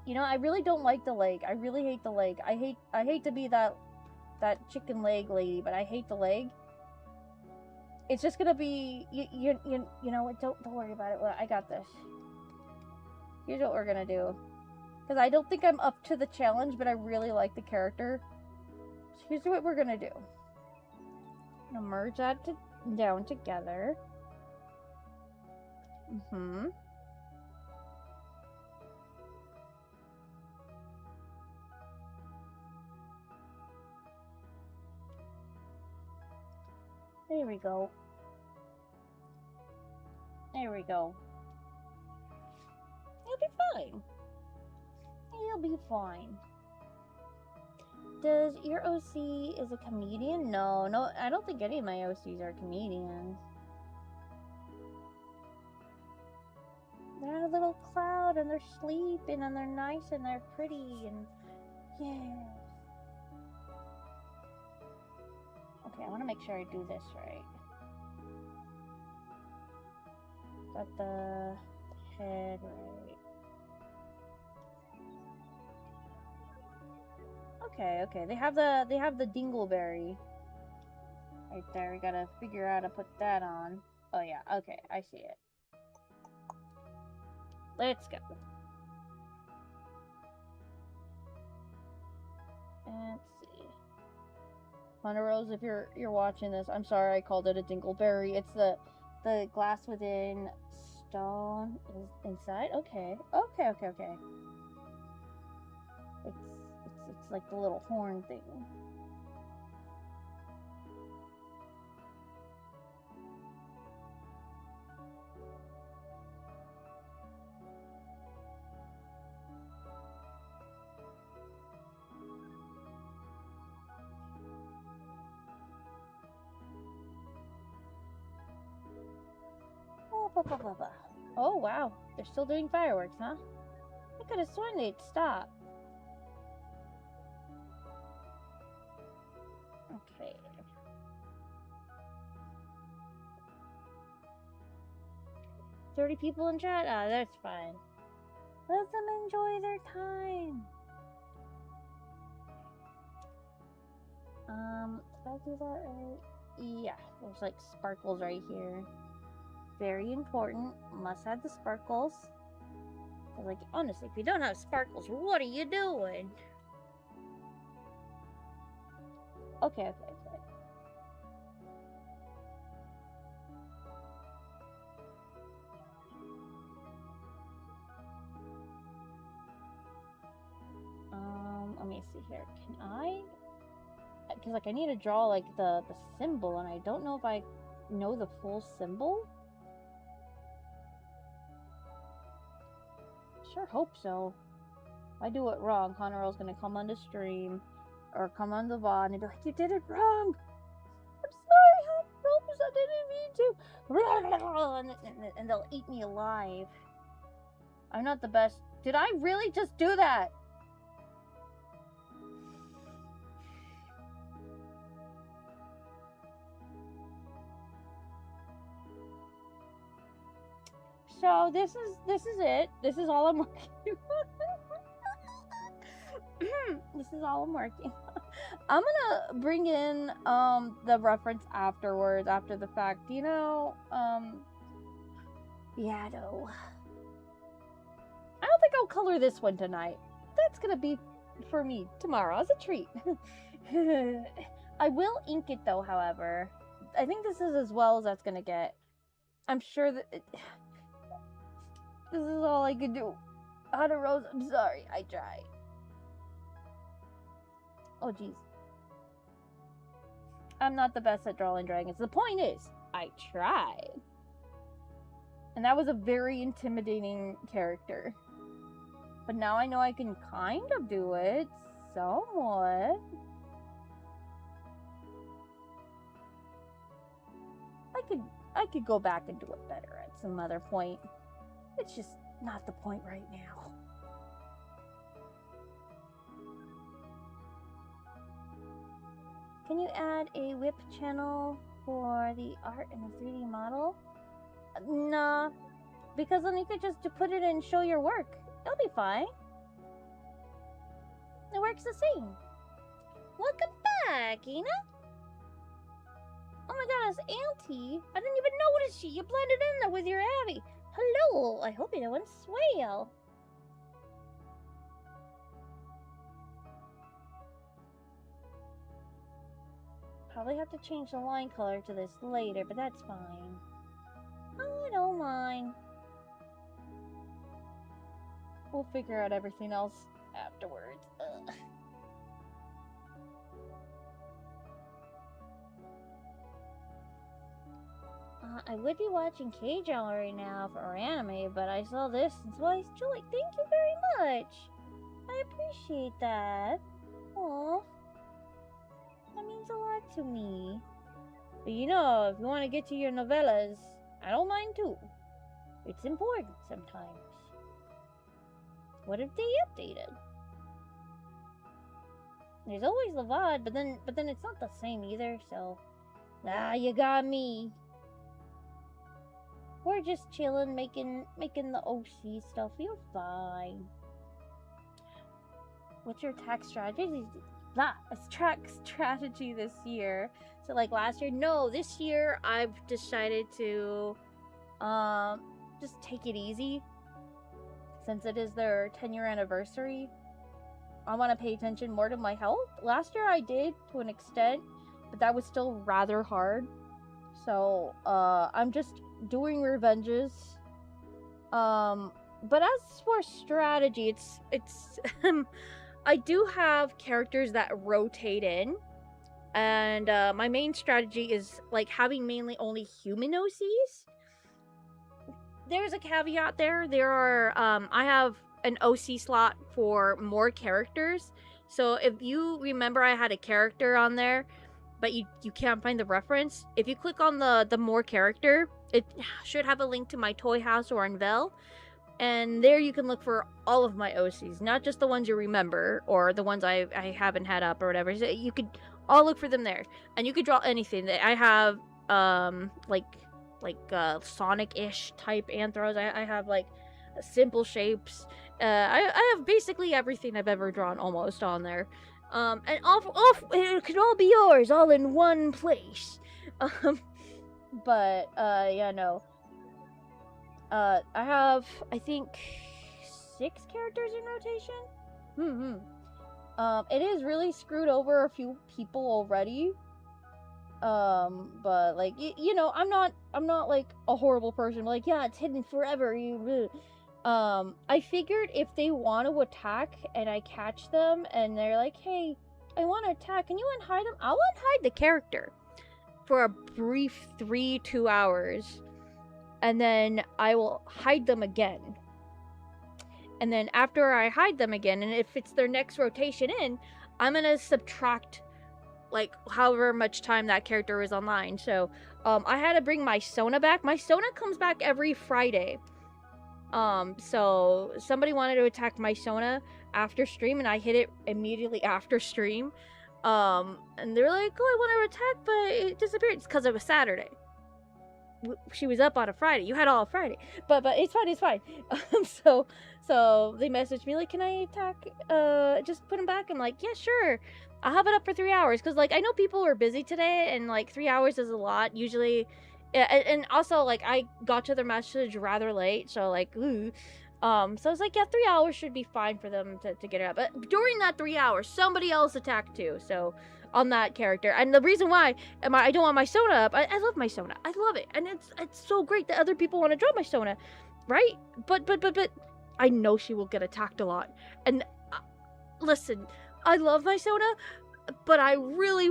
You know, I really don't like the leg. I really hate the leg. I hate to be that chicken leg lady, but I hate the leg. It's just gonna be you know what? Don't worry about it. Well, I got this. Here's what we're gonna do. Because I don't think I'm up to the challenge, but I really like the character. So here's what we're gonna do. I'm gonna merge that down together. There we go. There we go. It'll be fine. It'll be fine. Does your OC is a comedian? No, I don't think any of my OCs are comedians. They're in a little cloud and they're sleeping and they're nice and they're pretty and yeah. Okay, I want to make sure I do this right. Got the head right. Okay. They have the dingleberry right there. We gotta figure out how to put that on. Oh yeah. Okay, I see it. Let's go. Let's see. Hunter Rose, if you're watching this, I'm sorry I called it a dingleberry. It's the glass within stone is inside. Okay. It's like the little horn thing. Oh wow, they're still doing fireworks, huh? I could have sworn they'd stop. Okay. $30 people in chat? Ah, that's fine. Let them enjoy their time. Did I do that right? Yeah, there's like sparkles right here. Very important. Must have the sparkles. Like, honestly, if you don't have sparkles, what are you doing? Okay. Let me see here. Can I? Because, like, I need to draw, like, the symbol, and I don't know if I know the full symbol. Sure hope so. If I do it wrong, Connor's gonna come on the stream or come on the VOD and be like, "You did it wrong." I'm sorry, Rose, I didn't mean to. and they'll eat me alive. I'm not the best. Did I really just do that? So this is it. This is all I'm working. This is all I'm working. I'm gonna bring in the reference afterwards, after the fact. You know, yeah, no. I don't think I'll color this one tonight. That's gonna be for me tomorrow as a treat. I will ink it though, however. I think this is as well as that's gonna get. I'm sure that this is all I could do. Hana Rose, I'm sorry. I tried. Oh, jeez. I'm not the best at drawing dragons. The point is, I tried. And that was a very intimidating character. But now I know I can kind of do it. Somewhat. I could go back and do it better at some other point. It's just not the point right now. Can you add a whip channel for the art and the 3D model? Nah, because then you could just put it in and show your work. It'll be fine. It works the same. Welcome back, Ina. Oh my god, it's Auntie. I didn't even notice you. You blended in there with your Abby. Hello, I hope you're doing swell. Probably have to change the line color to this later, but that's fine. Oh, I don't mind. We'll figure out everything else afterwards. Ugh. I would be watching K-drama right now for anime, but I saw this, and so I joined. Thank you very much. I appreciate that. Aw. That means a lot to me. But you know, if you want to get to your novellas, I don't mind too. It's important sometimes. What if they updated? There's always Levad, but then it's not the same either, so... Ah, you got me. We're just chilling, making the OC stuff. You're fine. What's your tax strategy? Tax strategy this year. So like last year? No, this year I've decided to just take it easy. Since it is their 10-year anniversary, I want to pay attention more to my health. Last year I did to an extent, but that was still rather hard. So I'm just doing revenges. But as for strategy, it's I do have characters that rotate in, and my main strategy is like having mainly only human OCs. There's a caveat there. There are I have an OC slot for more characters. So if you remember, I had a character on there, but you can't find the reference. If you click on the more character, it should have a link to my toy house or Unvel. And there you can look for all of my OCs, not just the ones you remember or the ones I haven't had up or whatever. So you could all look for them there, and you could draw anything. That I have like Sonic-ish type anthros. I have like simple shapes. I have basically everything I've ever drawn almost on there. And off it could all be yours, all in one place. But yeah, no. I have, I think, 6 characters in rotation. It is really screwed over a few people already. But like, you know, I'm not like a horrible person. Like, yeah, it's hidden forever. I figured if they want to attack and I catch them and they're like, hey, I want to attack, can you unhide them? I'll unhide the character for a brief 2 hours. And then I will hide them again. And then after I hide them again, and if it's their next rotation in, I'm going to subtract like however much time that character was online. So I had to bring my Sona back. My Sona comes back every Friday. So somebody wanted to attack my Sona after stream, and I hit it immediately after stream. And they were like, "Oh, I want to attack, but it disappeared." It's because it was Saturday. She was up on a Friday. You had all Friday, but it's fine. So they messaged me like, "Can I attack? Just put him back." I'm like, "Yeah, sure. I'll have it up for 3 hours." Because like I know people were busy today, and like 3 hours is a lot usually. Yeah, and also like I got to their message rather late, so like, ooh. So I was like, yeah, 3 hours should be fine for them to get it up. But during that 3 hours, somebody else attacked too. So on that character, and the reason why I don't want my Sona up, I love my Sona, I love it, and it's so great that other people want to draw my Sona, right? But I know she will get attacked a lot, and listen, I love my Sona, but I really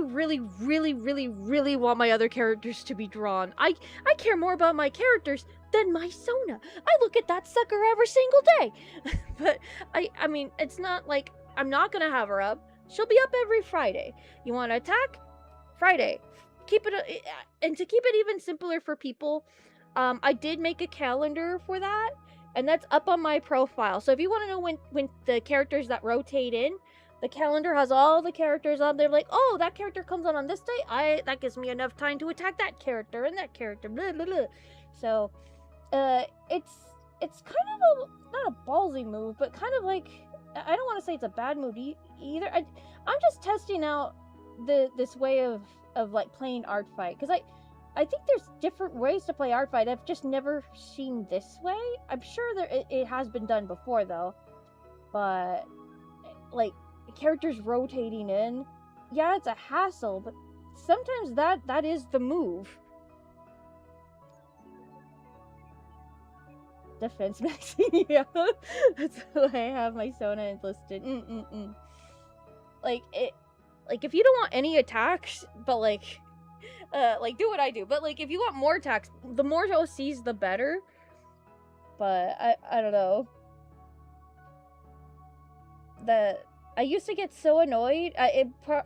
want my other characters to be drawn. I care more about my characters than my Sona. I look at that sucker every single day. But I mean, it's not like I'm not gonna have her up. She'll be up every Friday. You want to attack? Friday. Keep it, and to keep it even simpler for people, I did make a calendar for that, and that's up on my profile. So if you want to know when the characters that rotate in, the calendar has all the characters on there. Like, oh, that character comes on this day. That gives me enough time to attack that character and that character. Blah blah blah. So, it's kind of not a ballsy move, but kind of like, I don't want to say it's a bad move either. I'm just testing out this way of like playing art fight, because I think there's different ways to play art fight. I've just never seen this way. I'm sure it has been done before though, but like characters rotating in, yeah, it's a hassle, but sometimes that is the move. Defense maxing, yeah. That's why I have my Sona enlisted. Like if you don't want any attacks, but like do what I do. But like if you want more attacks, the more OCs the better. But I don't know. I used to get so annoyed.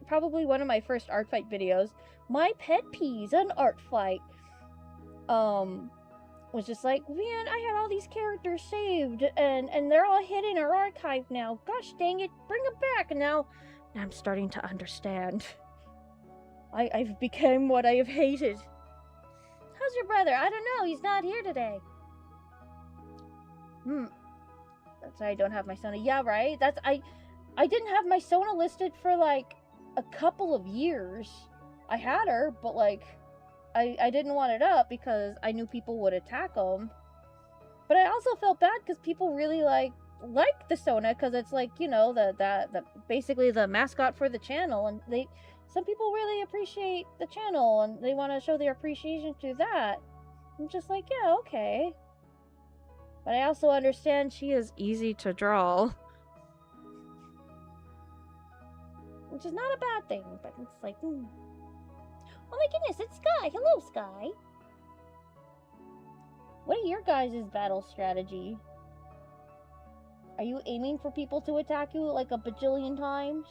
Probably one of my first art fight videos. My pet peeves on art fight. Was just like, man, I had all these characters saved, and they're all hidden in our archive now. Gosh dang it, bring them back. And now I'm starting to understand. I've become what I have hated. How's your brother? I don't know. He's not here today. That's why I don't have my Sona. Yeah, right. I didn't have my Sona listed for like a couple of years. I had her, but like I didn't want it up because I knew people would attack them. But I also felt bad because people really like the Sona, because it's like, you know, the basically the mascot for the channel, and some people really appreciate the channel and they want to show their appreciation through that. I'm just like, yeah, okay. But I also understand she is easy to draw, which is not a bad thing, but it's like, oh my goodness, it's Sky! Hello, Sky! What are your guys' battle strategy? Are you aiming for people to attack you like a bajillion times?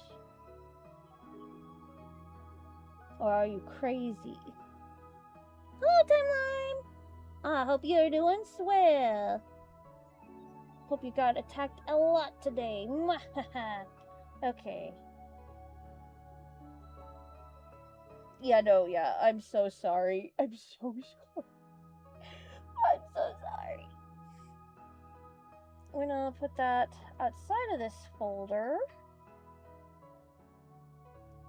Or are you crazy? Hello, Timeline! I hope you're doing swell. Hope you got attacked a lot today. Okay. Yeah, no, yeah, I'm so sorry. I'm so sorry. I'm so sorry. We're gonna put that outside of this folder.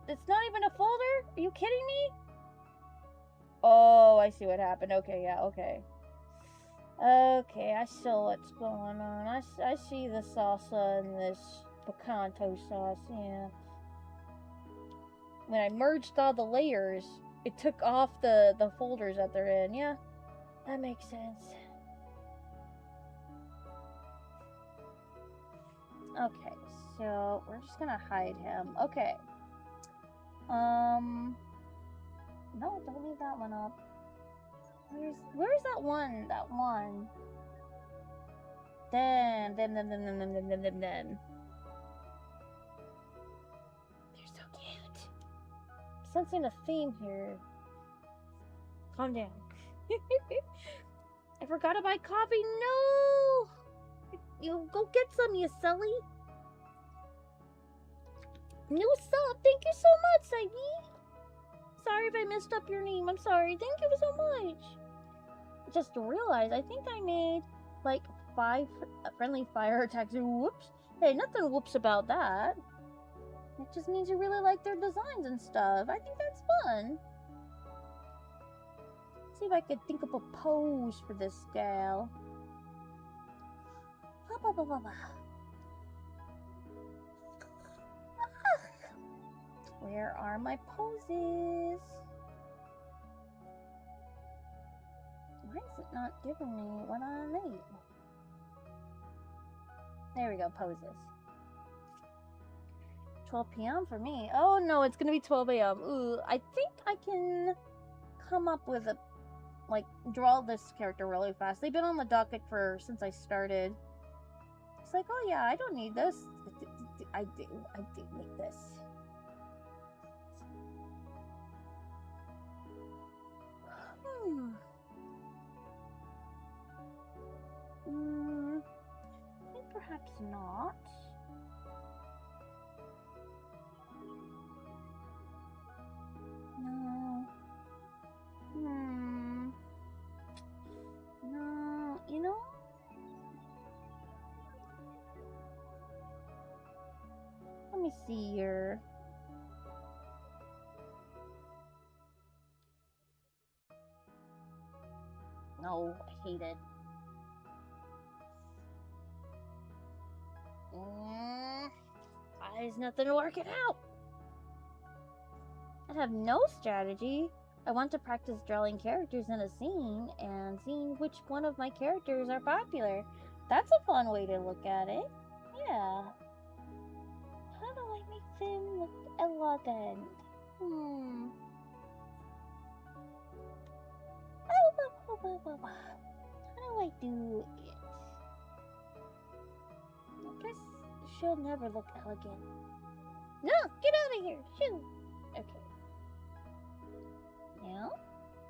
It's not even a folder? Are you kidding me? Oh, I see what happened. Okay, yeah, okay. Okay, I saw what's going on. I see the salsa and this picanto sauce, yeah. When I merged all the layers, it took off the folders that they're in. Yeah, that makes sense. Okay, so we're just gonna hide him. Okay. No, don't leave that one up. Where's that one? That one. Them. sensing a theme here. Calm down. I forgot to buy coffee. No! You go get some, you silly. New sub. Thank you so much, Saigi. Sorry if I messed up your name. I'm sorry. Thank you so much. Just realized, I think I made like 5 friendly fire attacks. Whoops. Hey, nothing whoops about that. It just means you really like their designs and stuff. I think that's fun. See if I could think of a pose for this gal. Where are my poses? Why is it not giving me what I need? There we go, poses. 12 p.m. for me. Oh no, it's gonna be 12 a.m. Ooh, I think I can come up with a, like, draw this character really fast. They've been on the docket since I started. It's like, oh yeah, I don't need this. I do need this. I think perhaps not. No. No, you know? Let me see here. No, I hate it. Why is nothing working out? I have no strategy. I want to practice drawing characters in a scene and seeing which one of my characters are popular. That's a fun way to look at it. Yeah. How do I make them look elegant? How do I do it? I guess she'll never look elegant. No, get out of here! Shoo! Okay. Now,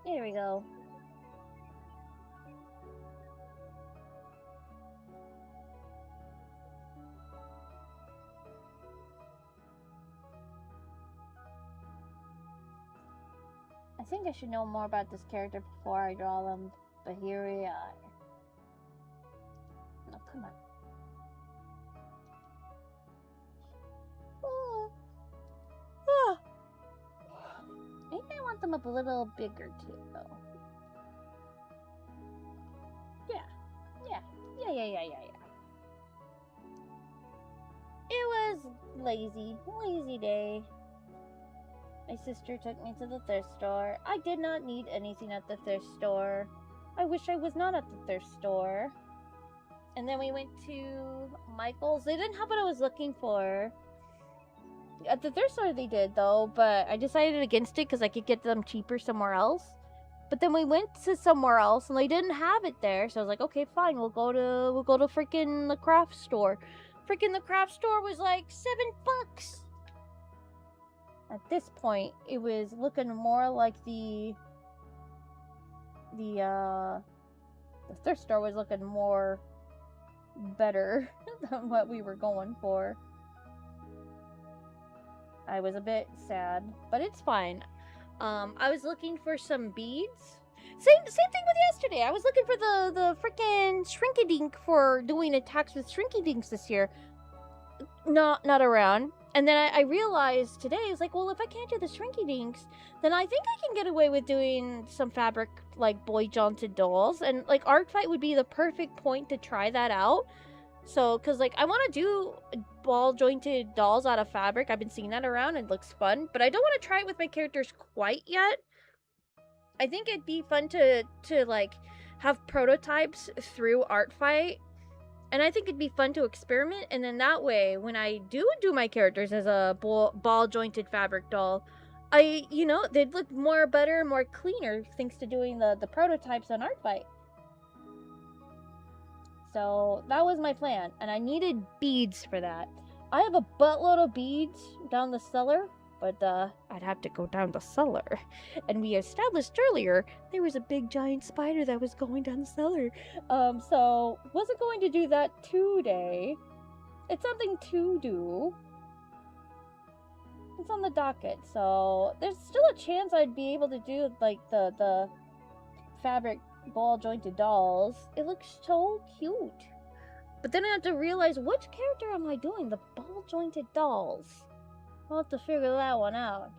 here we go. I think I should know more about this character before I draw them, but here we are. No, come on. Maybe I want them up a little bigger too, though. Yeah. It was lazy day. My sister took me to the thrift store. I did not need anything at the thrift store. I wish I was not at the thrift store. And then we went to Michael's. They didn't have what I was looking for. At the thrift store they did, though, but I decided against it because I could get them cheaper somewhere else. But then we went to somewhere else and they didn't have it there, so I was like, okay, fine, we'll go to freaking the craft store. Freaking the craft store was like $7. At this point, it was looking more like the thrift store was looking more better than what we were going for. I was a bit sad, but it's fine. I was looking for some beads. Same thing with yesterday. I was looking for the freaking Shrinkydink for doing attacks with Shrinkydinks this year. Not around. And then I realized today, I was like, well, if I can't do the Shrinkydinks, then I think I can get away with doing some fabric, like, boy-jaunted dolls. And, like, Art Fight would be the perfect point to try that out. So, because, like, I want to do ball-jointed dolls out of fabric. I've been seeing that around. It looks fun. But I don't want to try it with my characters quite yet. I think it'd be fun to like, have prototypes through Art Fight. And I think it'd be fun to experiment. And then that way, when I do my characters as a ball-jointed fabric doll, they'd look better, more cleaner, thanks to doing the prototypes on Art Fight. So that was my plan, and I needed beads for that. I have a buttload of beads down the cellar, But I'd have to go down the cellar. And we established earlier there was a big giant spider that was going down the cellar. So wasn't going to do that today. It's something to do. It's on the docket, so there's still a chance I'd be able to do like the fabric ball jointed dolls. It looks so cute. But then I have to realize, which character am I doing? The ball jointed dolls. I'll have to figure that one out.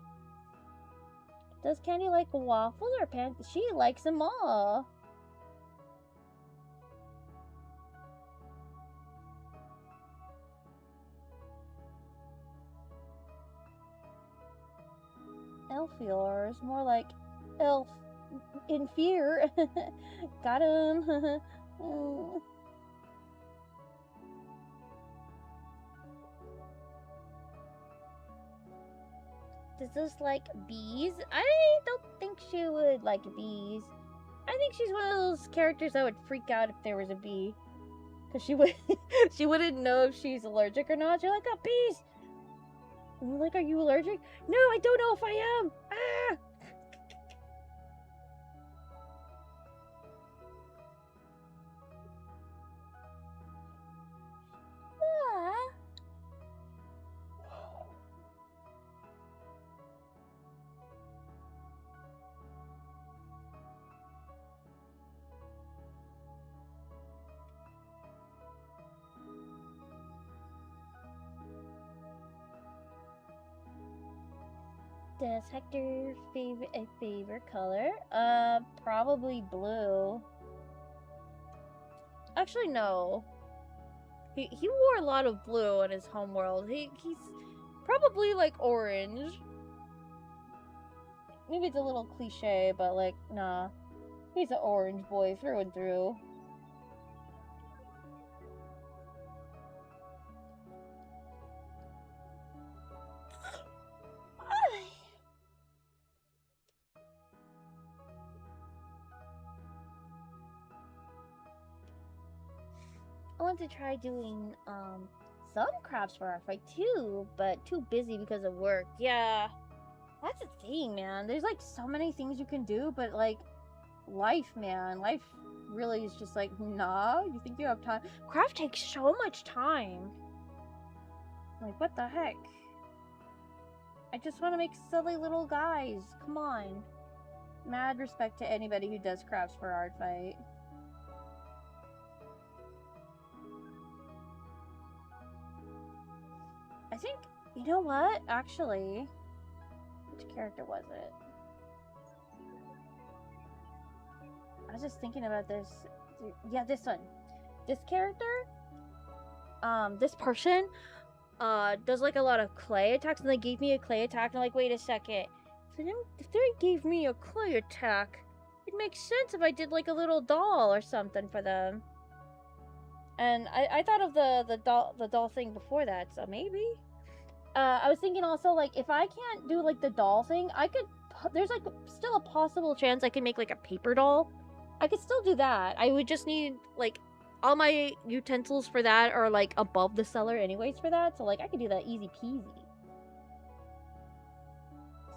Does Candy like waffles or pancakes? She likes them all. Elfior is more like elf in fear. Got him. Does this like bees? I don't think she would like bees. I think she's one of those characters that would freak out if there was a bee. Cause she would she wouldn't know if she's allergic or not. She's like, oh, bees! And we're like, are you allergic? No, I don't know if I am. Ah! Ah. Does Hector favorite color? Probably blue. Actually, no. He wore a lot of blue in his homeworld. He's probably like orange. Maybe it's a little cliche, but like, nah. He's an orange boy through and through. I want to try doing some crafts for our fight too, but too busy because of work. Yeah, that's the thing, man. There's like so many things you can do, but like life, man, life really is just like, nah. You think you have time? Craft takes so much time. Like, what the heck? I just want to make silly little guys. Come on. Mad respect to anybody who does crafts for art fight. I think, you know what, actually, which character was it? I was just thinking about this. Yeah, this one. This character, this person, does like a lot of clay attacks, and they gave me a clay attack, and I'm like, wait a second. If they gave me a clay attack, it makes sense if I did like a little doll or something for them. And I thought of the doll thing before that, so maybe. I was thinking also, like, if I can't do like the doll thing, I could. There's like still a possible chance I can make like a paper doll. I could still do that. I would just need like all my utensils for that are like above the cellar anyways for that, so like I could do that easy peasy.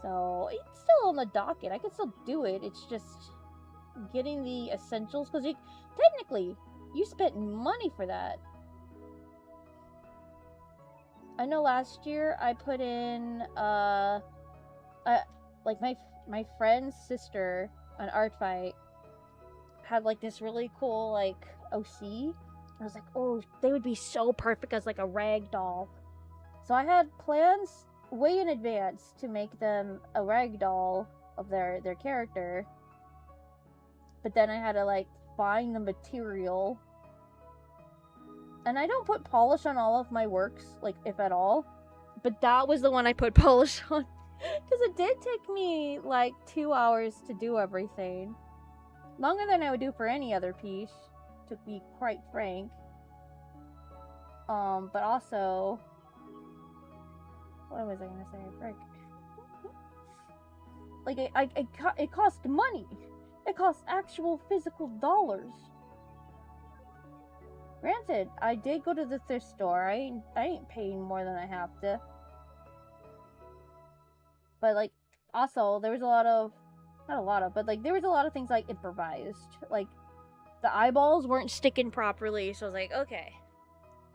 So it's still on the docket. I could still do it. It's just getting the essentials, because technically you spent money for that. I know last year I put in like my friend's sister on Art Fight had like this really cool like OC. I was like, oh, they would be so perfect as like a rag doll. So I had plans way in advance to make them a rag doll of their character. But then I had to like find the material. And I don't put polish on all of my works, like if at all. But that was the one I put polish on. Because it did take me like 2 hours to do everything. Longer than I would do for any other piece, to be quite frank. But also, what was I gonna say? Frick. Like, it cost money. It cost actual physical dollars. Granted, I did go to the thrift store. I ain't paying more than I have to. But like, also there was a lot of, not a lot of, but like there was a lot of things like improvised. Like the eyeballs weren't sticking properly, so I was like, okay,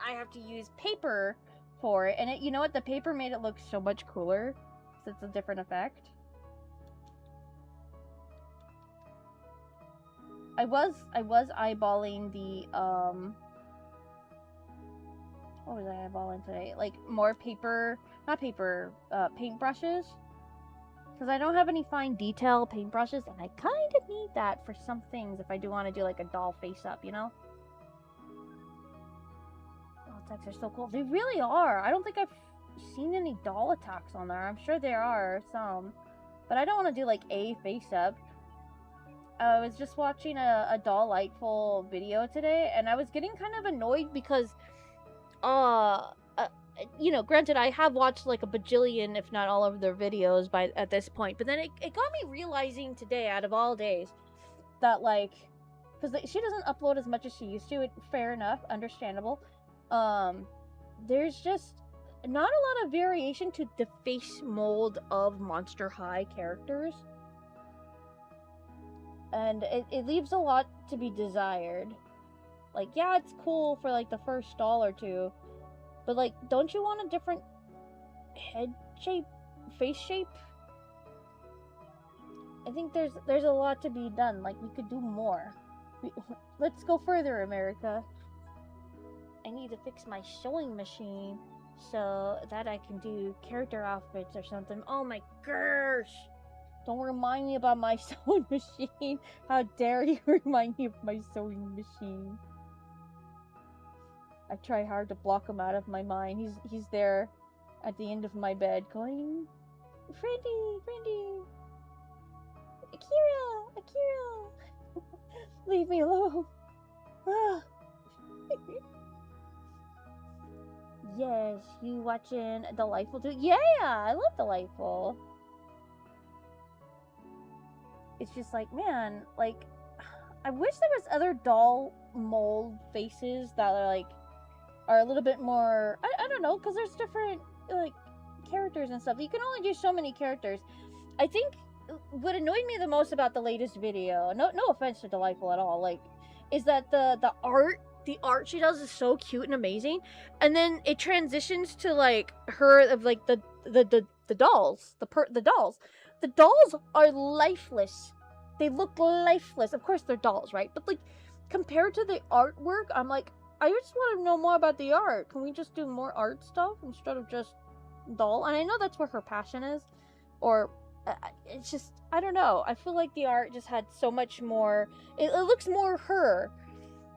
I have to use paper for it. And you know what? The paper made it look so much cooler, so it's a different effect. I was eyeballing the what was I eyeballing today? Like more paper, not paper, paintbrushes. Because I don't have any fine detail paintbrushes, and I kind of need that for some things if I do want to do like a doll face up, you know? Doll attacks are so cool. They really are. I don't think I've seen any doll attacks on there. I'm sure there are some. But I don't want to do like a face up. I was just watching a doll lightful video today, and I was getting kind of annoyed because you know, granted, I have watched like a bajillion, if not all of their videos at this point, but then it got me realizing today, out of all days, that like, because she doesn't upload as much as she used to, fair enough, understandable, there's just not a lot of variation to the face mold of Monster High characters, and it leaves a lot to be desired. Like, yeah, it's cool for like the first doll or two, but, like, don't you want a different head shape, face shape? I think there's a lot to be done. Like, we could do more. Let's go further, America. I need to fix my sewing machine so that I can do character outfits or something. Oh my gosh! Don't remind me about my sewing machine. How dare you remind me of my sewing machine? I try hard to block him out of my mind. He's there at the end of my bed going, Friendy, Akira, leave me alone. Ah. Yes, you watching Delightful too? Yeah, I love Delightful. It's just like, man, like, I wish there was other doll mold faces that are a little bit more, I don't know, because there's different, like, characters and stuff. You can only do so many characters. I think what annoyed me the most about the latest video, no offense to Delightful at all, like, is that the art she does is so cute and amazing, and then it transitions to, like, her of, like, the dolls, the dolls. The dolls are lifeless. They look lifeless. Of course they're dolls, right? But, like, compared to the artwork, I'm like, I just want to know more about the art. Can we just do more art stuff instead of just doll? And I know that's where her passion is, or it's just, I don't know. I feel like the art just had so much more. It looks more her,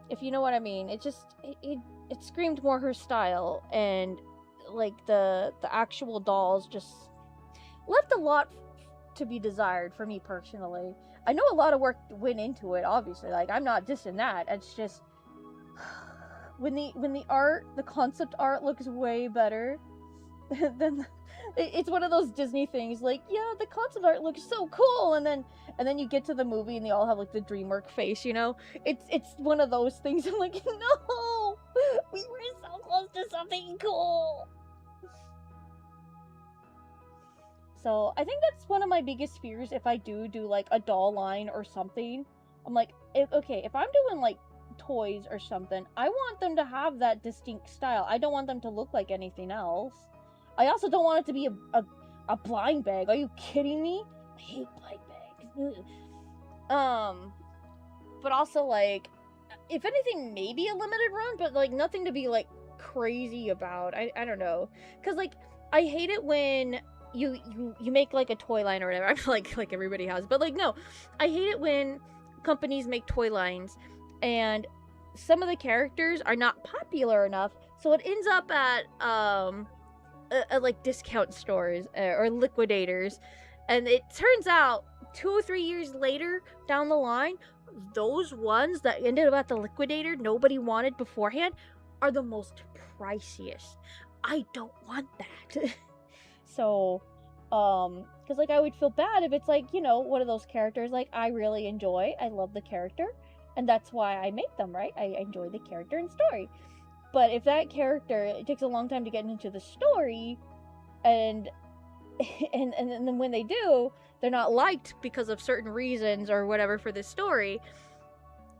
if you know what I mean. It just it screamed more her style, and like the actual dolls just left a lot to be desired for me personally. I know a lot of work went into it, obviously. Like, I'm not dissing that. It's just when the art, the concept art looks way better, then it's one of those Disney things. Like, yeah, the concept art looks so cool, and then you get to the movie and they all have like the DreamWorks face, you know. It's one of those things. I'm like, no, we were so close to something cool. So I think that's one of my biggest fears if I do like a doll line or something. I'm like, okay, if I'm doing like toys or something, I want them to have that distinct style. I don't want them to look like anything else. I also don't want it to be a blind bag. Are you kidding me? I hate blind bags. But also, like, if anything, maybe a limited run, but like nothing to be like crazy about. I don't know, because like I hate it when you make like a toy line or whatever. I'm like everybody has, but like, no, I hate it when companies make toy lines and some of the characters are not popular enough, so it ends up at like discount stores or liquidators, and it turns out 2 or 3 years later down the line, those ones that ended up at the liquidator nobody wanted beforehand are the most priciest. I don't want that. So, because like I would feel bad if it's like, you know, one of those characters like I really enjoy, I love the character, and that's why I make them, right? I enjoy the character and story. But if that character, it takes a long time to get into the story, and and then when they do, they're not liked because of certain reasons or whatever for this story.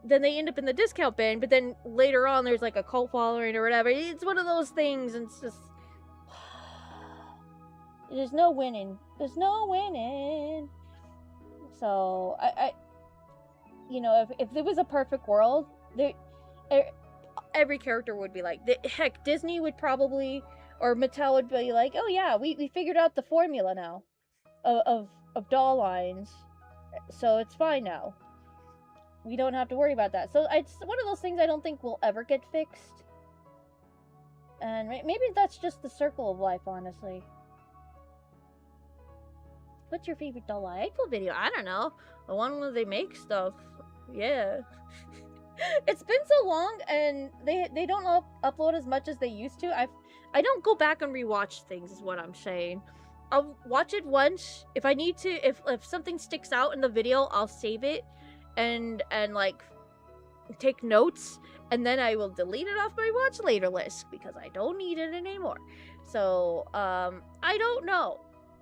Then they end up in the discount bin, but then later on there's like a cult following or whatever. It's one of those things, and it's just there's no winning. There's no winning. So I you know, if there was a perfect world, there every character would be like, heck, Disney would probably, or Mattel would be like, oh yeah, we figured out the formula now of doll lines, so it's fine now. We don't have to worry about that. So it's one of those things I don't think will ever get fixed. And maybe that's just the circle of life, honestly. What's your favorite doll April video? I don't know. The one where they make stuff. Yeah. It's been so long, and they don't upload as much as they used to. I don't go back and rewatch things, is what I'm saying. I'll watch it once. If I need to, if something sticks out in the video, I'll save it and like take notes, and then I will delete it off my watch later list because I don't need it anymore. So I don't know.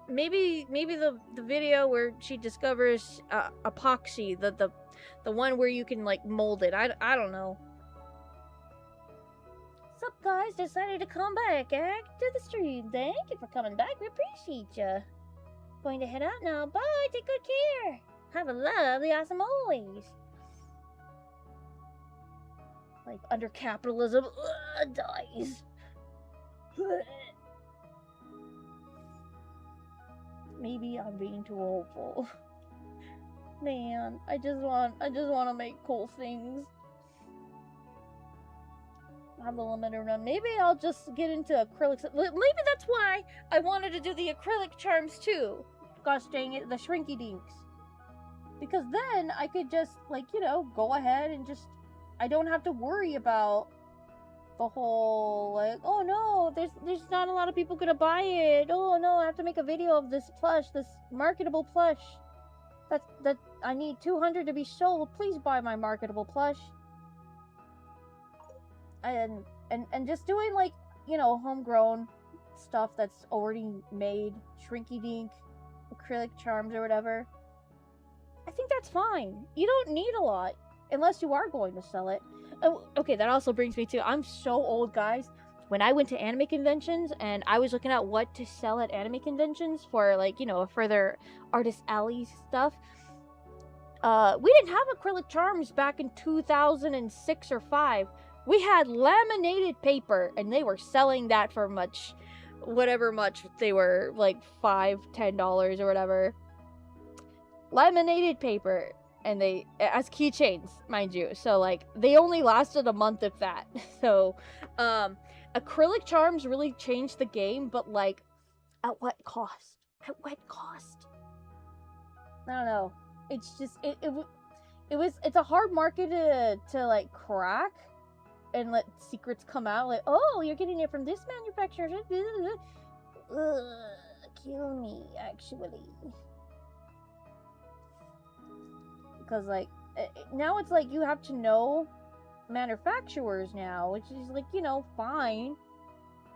Maybe the video where she discovers epoxy, the one where you can like mold it. I don't know. Sup guys, decided to come back to the stream. Thank you for coming back. We appreciate you. Going to head out now. Bye. Take good care. Have a lovely, awesome always. Like under capitalism, dies. Maybe I'm being too hopeful. Man, I just want to make cool things. I have the limited run. Maybe I'll just get into acrylics. Maybe that's why I wanted to do the acrylic charms too. Gosh dang it, the shrinky dinks. Because then I could just, like, you know, go ahead and just, I don't have to worry about the whole, like, oh no, there's not a lot of people gonna buy it. Oh no, I have to make a video of this plush, this marketable plush. That I need 200 to be sold. Please buy my marketable plush. And just doing, like, you know, homegrown stuff that's already made, shrinky dink, acrylic charms or whatever. I think that's fine. You don't need a lot unless you are going to sell it. Oh, okay, that also brings me to, I'm so old, guys. When I went to anime conventions and I was looking at what to sell at anime conventions for, like, you know, further artist alley stuff, we didn't have acrylic charms back in 2006 or 5. We had laminated paper, and they were selling that for much they were, like $5-10 or whatever. Laminated paper, and they, as keychains, mind you. So, like, they only lasted a month, if that. So, acrylic charms really changed the game, but, like, at what cost? At what cost? I don't know. It's just, it's a hard market to like, crack and let secrets come out. Like, oh, you're getting it from this manufacturer. Kill me, actually. Because, like, now it's like you have to know manufacturers now, which is, like, you know, fine.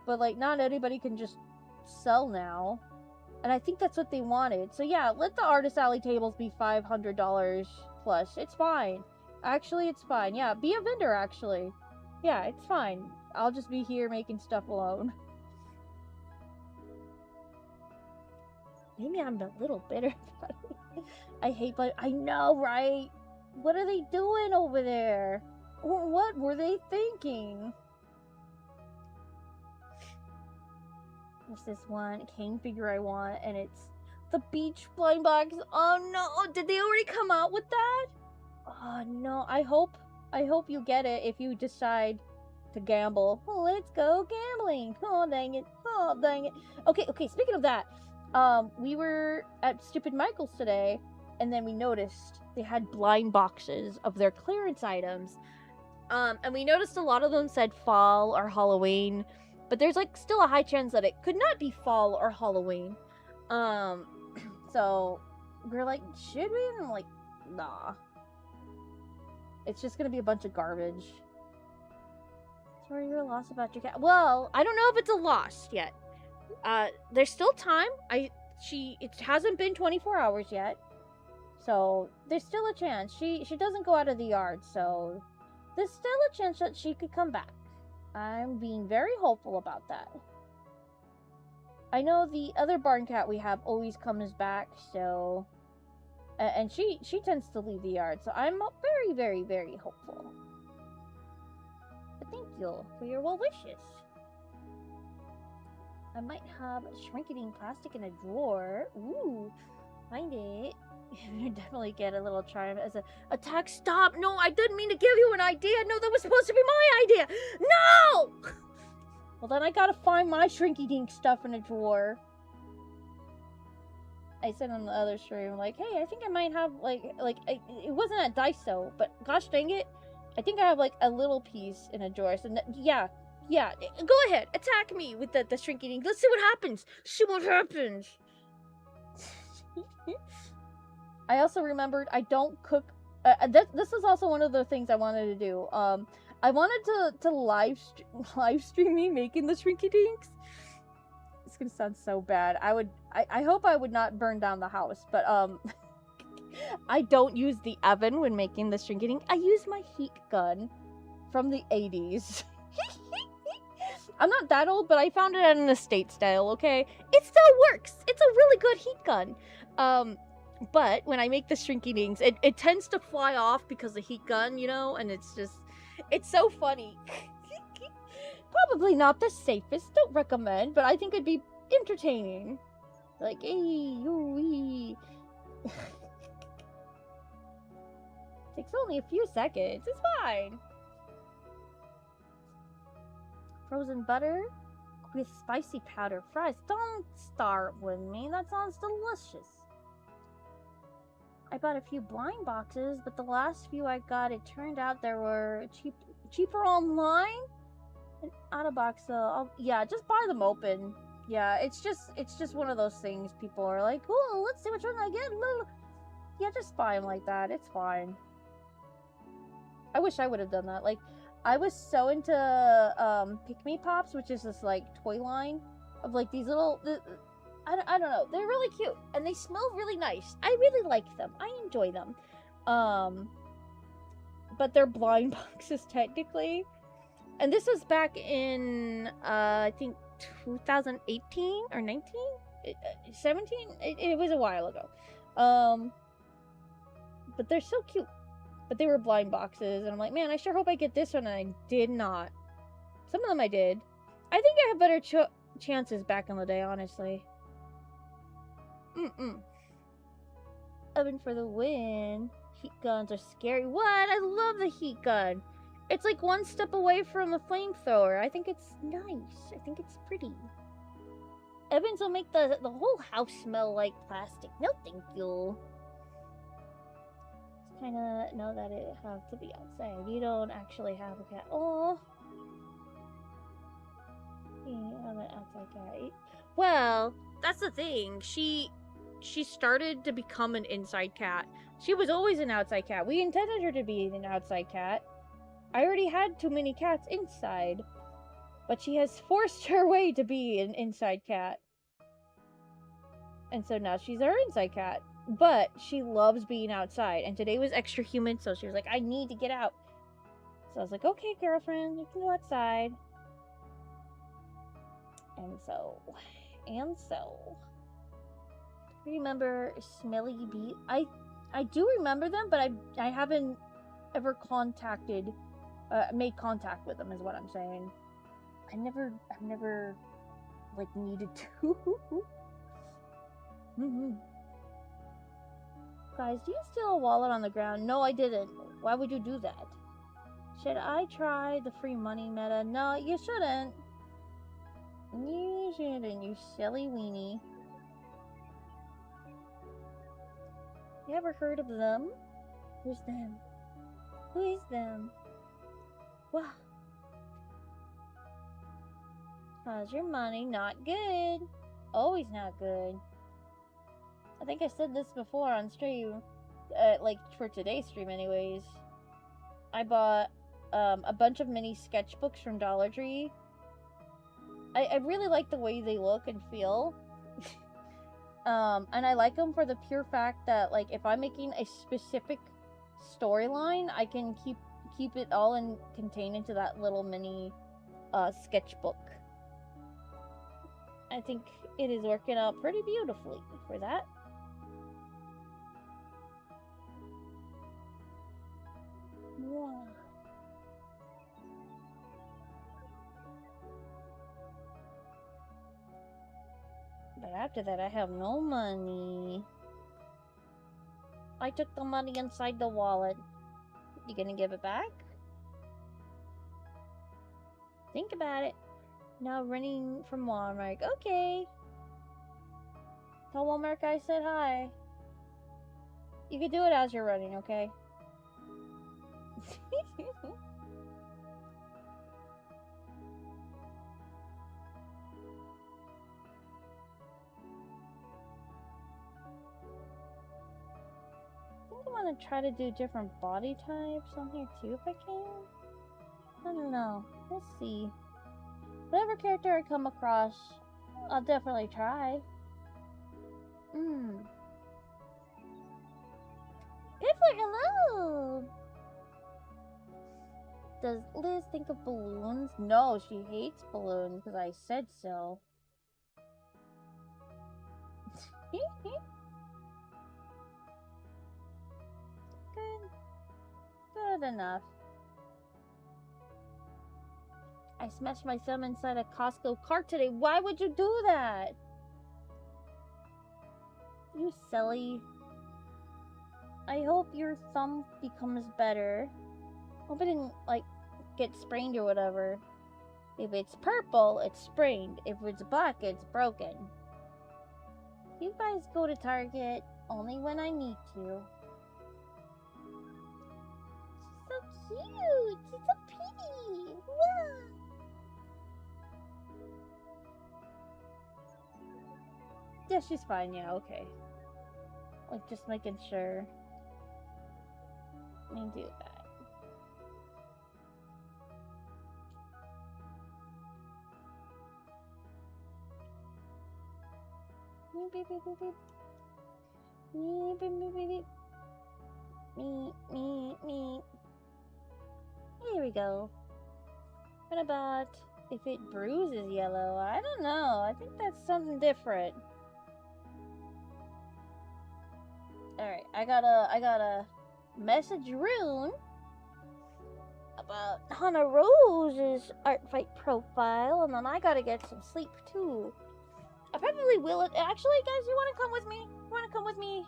But, like, not anybody can just sell now. And I think that's what they wanted. So, yeah, let the Artist Alley tables be $500 plus. It's fine. Actually, it's fine. Yeah, be a vendor, actually. Yeah, it's fine. I'll just be here making stuff alone. Maybe I'm a little bitter about it. I hate, but I know, right? What are they doing over there? What were they thinking? What's this one cane figure I want? And it's the beach blind box. Oh no! Did they already come out with that? Oh no! I hope you get it if you decide to gamble. Oh, let's go gambling! Oh dang it! Oh dang it! Okay. Speaking of that, we were at Stupid Michael's today, and then we noticed they had blind boxes of their clearance items. And we noticed a lot of them said fall or Halloween, but there's, like, still a high chance that it could not be fall or Halloween. So we're like, should we? And I'm like, nah. It's just gonna be a bunch of garbage. Sorry, you're lost about your cat. Well, I don't know if it's a loss yet. There's still time. I it hasn't been 24 hours yet. So there's still a chance. She doesn't go out of the yard, so there's still a chance that she could come back. I'm being very hopeful about that. I know the other barn cat we have always comes back, so and she tends to leave the yard, so I'm very, very, very hopeful. But thank you for your well wishes. I might have shrinking plastic in a drawer. Ooh, find it. You definitely get a little charm as a attack. Stop! No, I didn't mean to give you an idea. No, that was supposed to be my idea. No! Well, then I gotta find my shrinky dink stuff in a drawer. I said on the other stream, like, hey, I think I might have, it wasn't at Daiso, but gosh dang it, I think I have, like, a little piece in a drawer. So, yeah, go ahead, attack me with the shrinky dink. Let's see what happens. See what happens. I also remembered I don't cook. This is also one of the things I wanted to do. I wanted to live stream me making the shrinky dinks. It's gonna sound so bad. I hope I would not burn down the house, but I don't use the oven when making the shrinky dink. I use my heat gun from the 80s. I'm not that old, but I found it at an estate style, okay? It still works. It's a really good heat gun. But when I make the shrinky dinks, it tends to fly off because the heat gun, you know, and it's so funny. Probably not the safest, don't recommend, but I think it'd be entertaining. Like, hey, yoo-wee. Takes only a few seconds, it's fine. Frozen butter with spicy powder fries. Don't start with me, that sounds delicious. I bought a few blind boxes, but the last few I got, it turned out there were cheaper online. And out of box, yeah, just buy them open. Yeah, it's just one of those things. People are like, "Oh, let's see which one I get." Yeah, just buy them like that. It's fine. I wish I would have done that. Like, I was so into Pick Me Pops, which is this like toy line of like these little. I don't know. They're really cute and they smell really nice. I really like them. I enjoy them. But they're blind boxes technically. And this was back in I think 2018 or 19? 17? It was a while ago. But they're so cute. But they were blind boxes and I'm like, man, I sure hope I get this one, and I did not. Some of them I did. I think I have better chances back in the day, honestly. Oven for the win. Heat guns are scary. What? I love the heat gun. It's like one step away from a flamethrower. I think it's nice. I think it's pretty. Ovens will make the whole house smell like plastic. No, thank you. Just kind of know that it has to be outside. You don't actually have a cat. Oh. Yeah, I'm an outside cat. Well, that's the thing. She started to become an inside cat. She was always an outside cat. We intended her to be an outside cat. I already had too many cats inside. But she has forced her way to be an inside cat. And so now she's our inside cat. But she loves being outside. And today was extra humid, so she was like, I need to get out. So I was like, okay, girlfriend, you can go outside. And so... Remember Smelly Bee? I do remember them, but I haven't ever made contact with them, is what I'm saying. I've never like needed to. Guys, do you steal a wallet on the ground? No, I didn't. Why would you do that? Should I try the free money meta? No, you shouldn't. You shouldn't, you silly weenie. You ever heard of them? Who's them? Who is them? Wow. How's your money? Not good. Always not good. I think I said this before on stream. Like, for today's stream anyways. I bought a bunch of mini sketchbooks from Dollar Tree. I really like the way they look and feel. And I like them for the pure fact that, like, if I'm making a specific storyline, I can keep it all and contained into that little mini sketchbook. I think it is working out pretty beautifully for that. Yeah. But after that, I have no money. I took the money inside the wallet. You gonna give it back? Think about it. Now running from Walmart. Okay. Tell Walmart I said hi. You can do it as you're running, okay? I think I want to try to do different body types on here too if I can. I don't know. We'll see. Whatever character I come across, I'll definitely try. Pipler, hello! Does Liz think of balloons? No, she hates balloons because I said so. Good enough. I smashed my thumb inside a Costco cart today. Why would you do that? You silly. I hope your thumb becomes better. Hope it didn't, like, get sprained or whatever. If it's purple, it's sprained. If it's black, it's broken. You guys go to Target only when I need to. She's so cute. She's so pretty. Wow. Yeah, she's fine. Yeah, okay. Like, just making sure. Let me do that. Beep, beep, beep, beep. Beep, beep, beep, beep, beep. Me, me, me. Here we go. What about if it bruises yellow? I don't know. I think that's something different. Alright, I gotta message Rune about Hannah Rose's art fight profile, and then I gotta get some sleep too. I probably will. Actually, guys, you wanna come with me? You wanna come with me?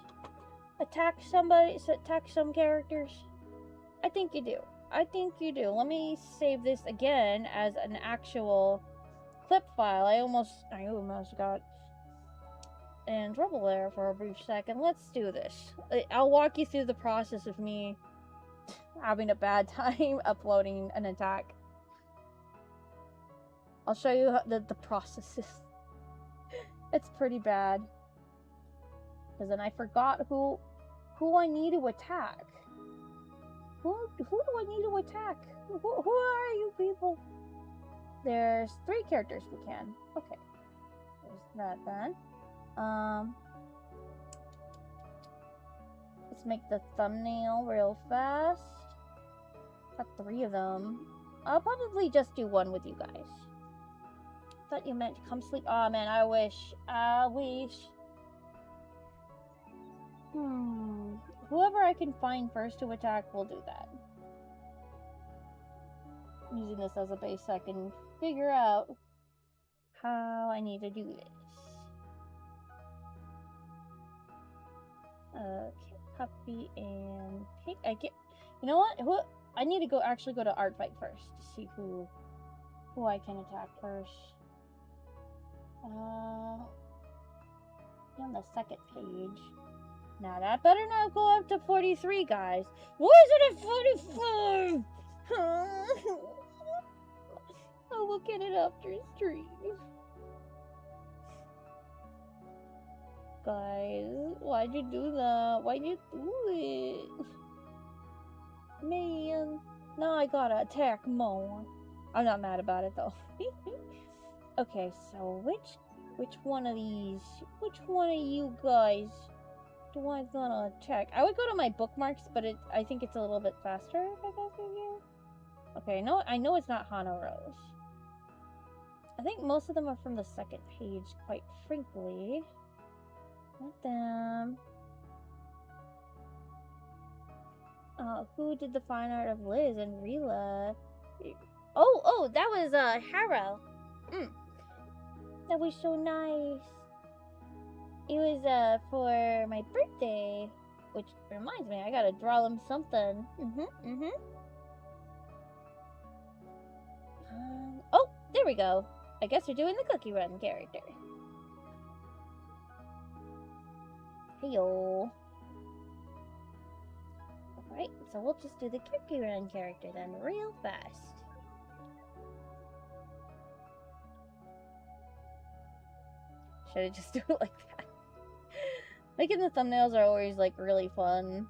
Attack somebody, attack some characters? I think you do. I think you do. Let me save this again as an actual clip file. I almost got in trouble there for a brief second. Let's do this. I'll walk you through the process of me having a bad time uploading an attack. I'll show you the processes. It's pretty bad. Because then I forgot who I need to attack. Who do I need to attack? Who are you people? There's 3 characters we can. Okay. There's that then. Let's make the thumbnail real fast. Got 3 of them. I'll probably just do one with you guys. Thought you meant come sleep. Oh man, I wish. Whoever I can find first to attack will do that. Using this as a base so I can figure out how I need to do this. Okay, copy and paste. You know what? I need to actually go to art fight first to see who I can attack first. On the second page. Now that better not go up to 43, guys. Why is it at 45? I will get it after stream. Guys, why'd you do that? Why'd you do it? Man, now I gotta attack more. I'm not mad about it though. Okay, so which Which one of these? Which one of you guys do I gonna check? I would go to my bookmarks, but I think it's a little bit faster if I go through here. Okay, no, I know it's not Hana Rose. I think most of them are from the second page, quite frankly. Not them. Who did the fine art of Liz and Rila? Oh, that was, Haro. That was so nice. It was, for my birthday. Which reminds me, I gotta draw them something. Oh, there we go. I guess we're doing the Cookie Run character. Heyo. Alright, so we'll just do the Cookie Run character then real fast. Should I just do it like that? Making the thumbnails are always, like, really fun.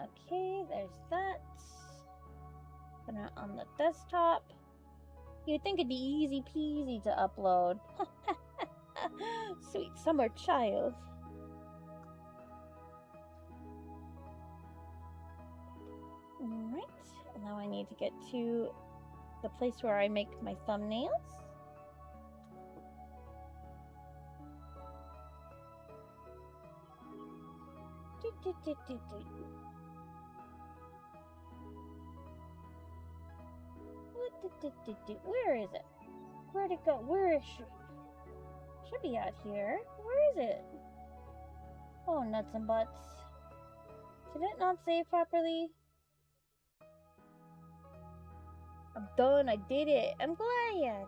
Okay, there's that. Put it on the desktop. You'd think it'd be easy peasy to upload. Sweet summer child. Alright, now I need to get to the place where I make my thumbnails. Where is it? Where'd it go? Where is she? Should be out here. Where is it? Oh, nuts and butts. Did it not save properly? I'm done. I did it. I'm glad.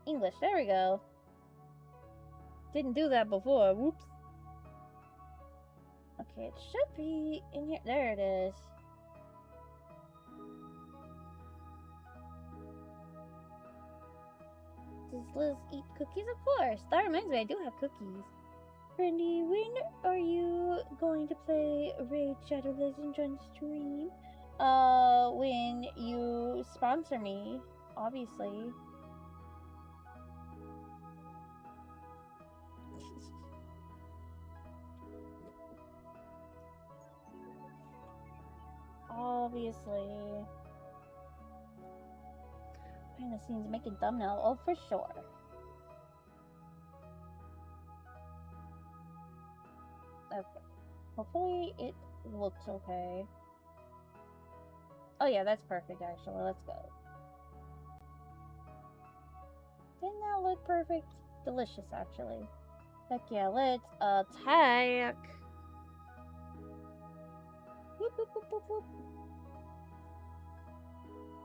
English. There we go. Didn't do that before. Whoops. Okay, it should be in here. There it is. Does Liz eat cookies? Of course. That reminds me, I do have cookies. Brandy, when are you going to play Raid Shadow Legends on stream? When you sponsor me, obviously. Obviously. Behind the scenes making thumbnail. Oh, for sure. Okay. Hopefully it looks okay. Oh yeah, that's perfect actually. Let's go. Didn't that look perfect? Delicious actually. Heck yeah, let's attack. Whoop, whoop, whoop, whoop, whoop.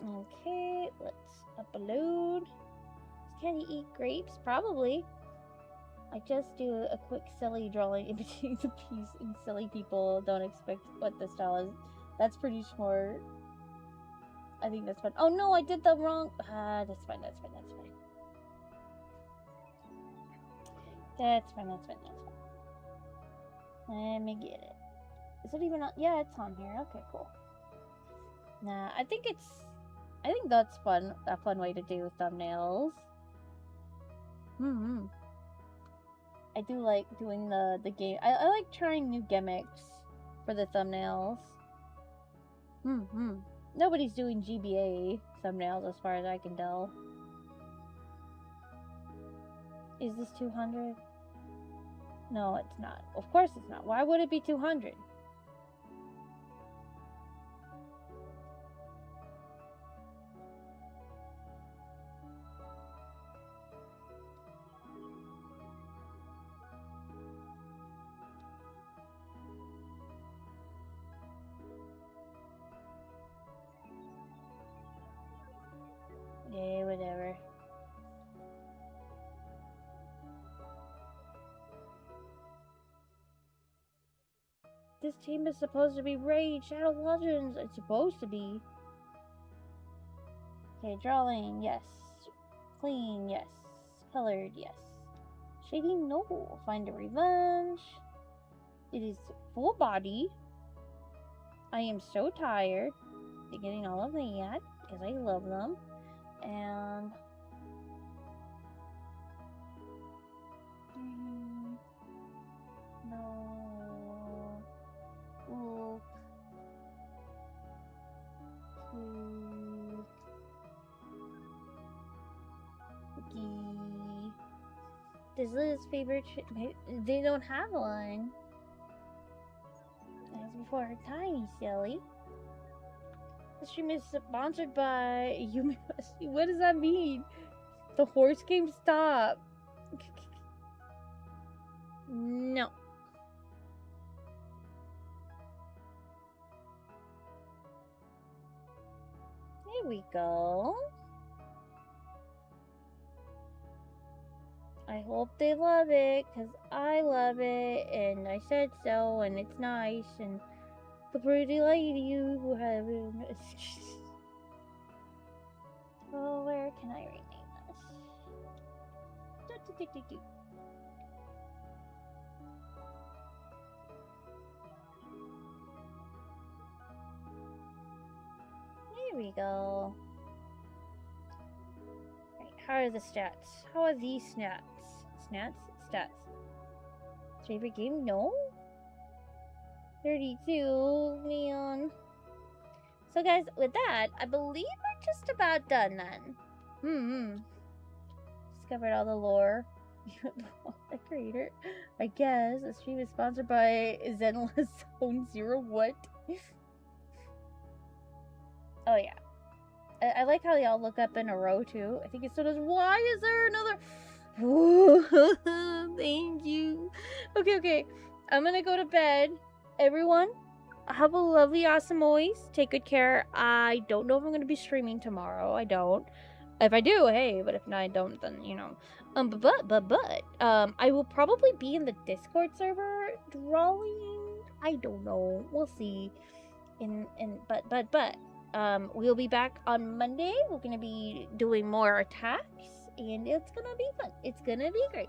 Okay, let's upload. Can he eat grapes? Probably. I just do a quick silly drawing in between the piece and silly people don't expect what the style is. That's pretty smart. I think that's fun. Oh no, I did the wrong. That's fine, that's fine, that's fine. That's fine, that's fine, that's fine. Let me get it. Is it even on? Yeah, it's on here. Okay, cool. Nah, I think that's fun. A fun way to do thumbnails. I do like doing the game. I like trying new gimmicks for the thumbnails. Nobody's doing GBA thumbnails as far as I can tell. Is this 200? No, it's not. Of course it's not. Why would it be 200? Yeah, whatever. This team is supposed to be Raid Shadow Legends. It's supposed to be. Okay, drawing, yes. Clean, yes. Colored, yes. Shading, no. Find a revenge. It is full body. I am so tired of getting all of that because I love them. And no. Ooh. Cookie. This Liz's favorite. They don't have one. That's before her time, you silly. The stream is sponsored by yume. What does that mean? The horse game stop. No. There we go. I hope they love it, because I love it, and I said so, and it's nice, and the pretty lady who have it. Oh, where can I rename this? There we go. Right, how are the stats? How are these stats? Stats. Favorite game? No? 32, man. So guys, with that, I believe we're just about done then. Discovered all the lore. The creator. I guess. The stream is sponsored by Zenless Zone Zero. What? Oh yeah. I like how they all look up in a row too. I think it still does. Why is there another? Thank you. Okay. I'm gonna go to bed. Everyone, have a lovely, awesome always. Take good care. I don't know if I'm gonna be streaming tomorrow. I don't. If I do, hey. But if not, I don't. Then you know. But I will probably be in the Discord server drawing. I don't know. We'll see. But we'll be back on Monday. We're gonna be doing more attacks, and it's gonna be fun. It's gonna be great.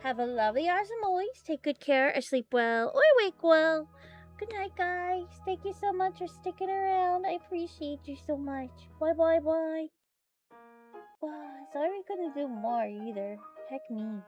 Have a lovely, awesome always. Take good care, sleep well, or wake well. Good night, guys. Thank you so much for sticking around. I appreciate you so much. Bye. Bye. Sorry we couldn't do more either. Heck me.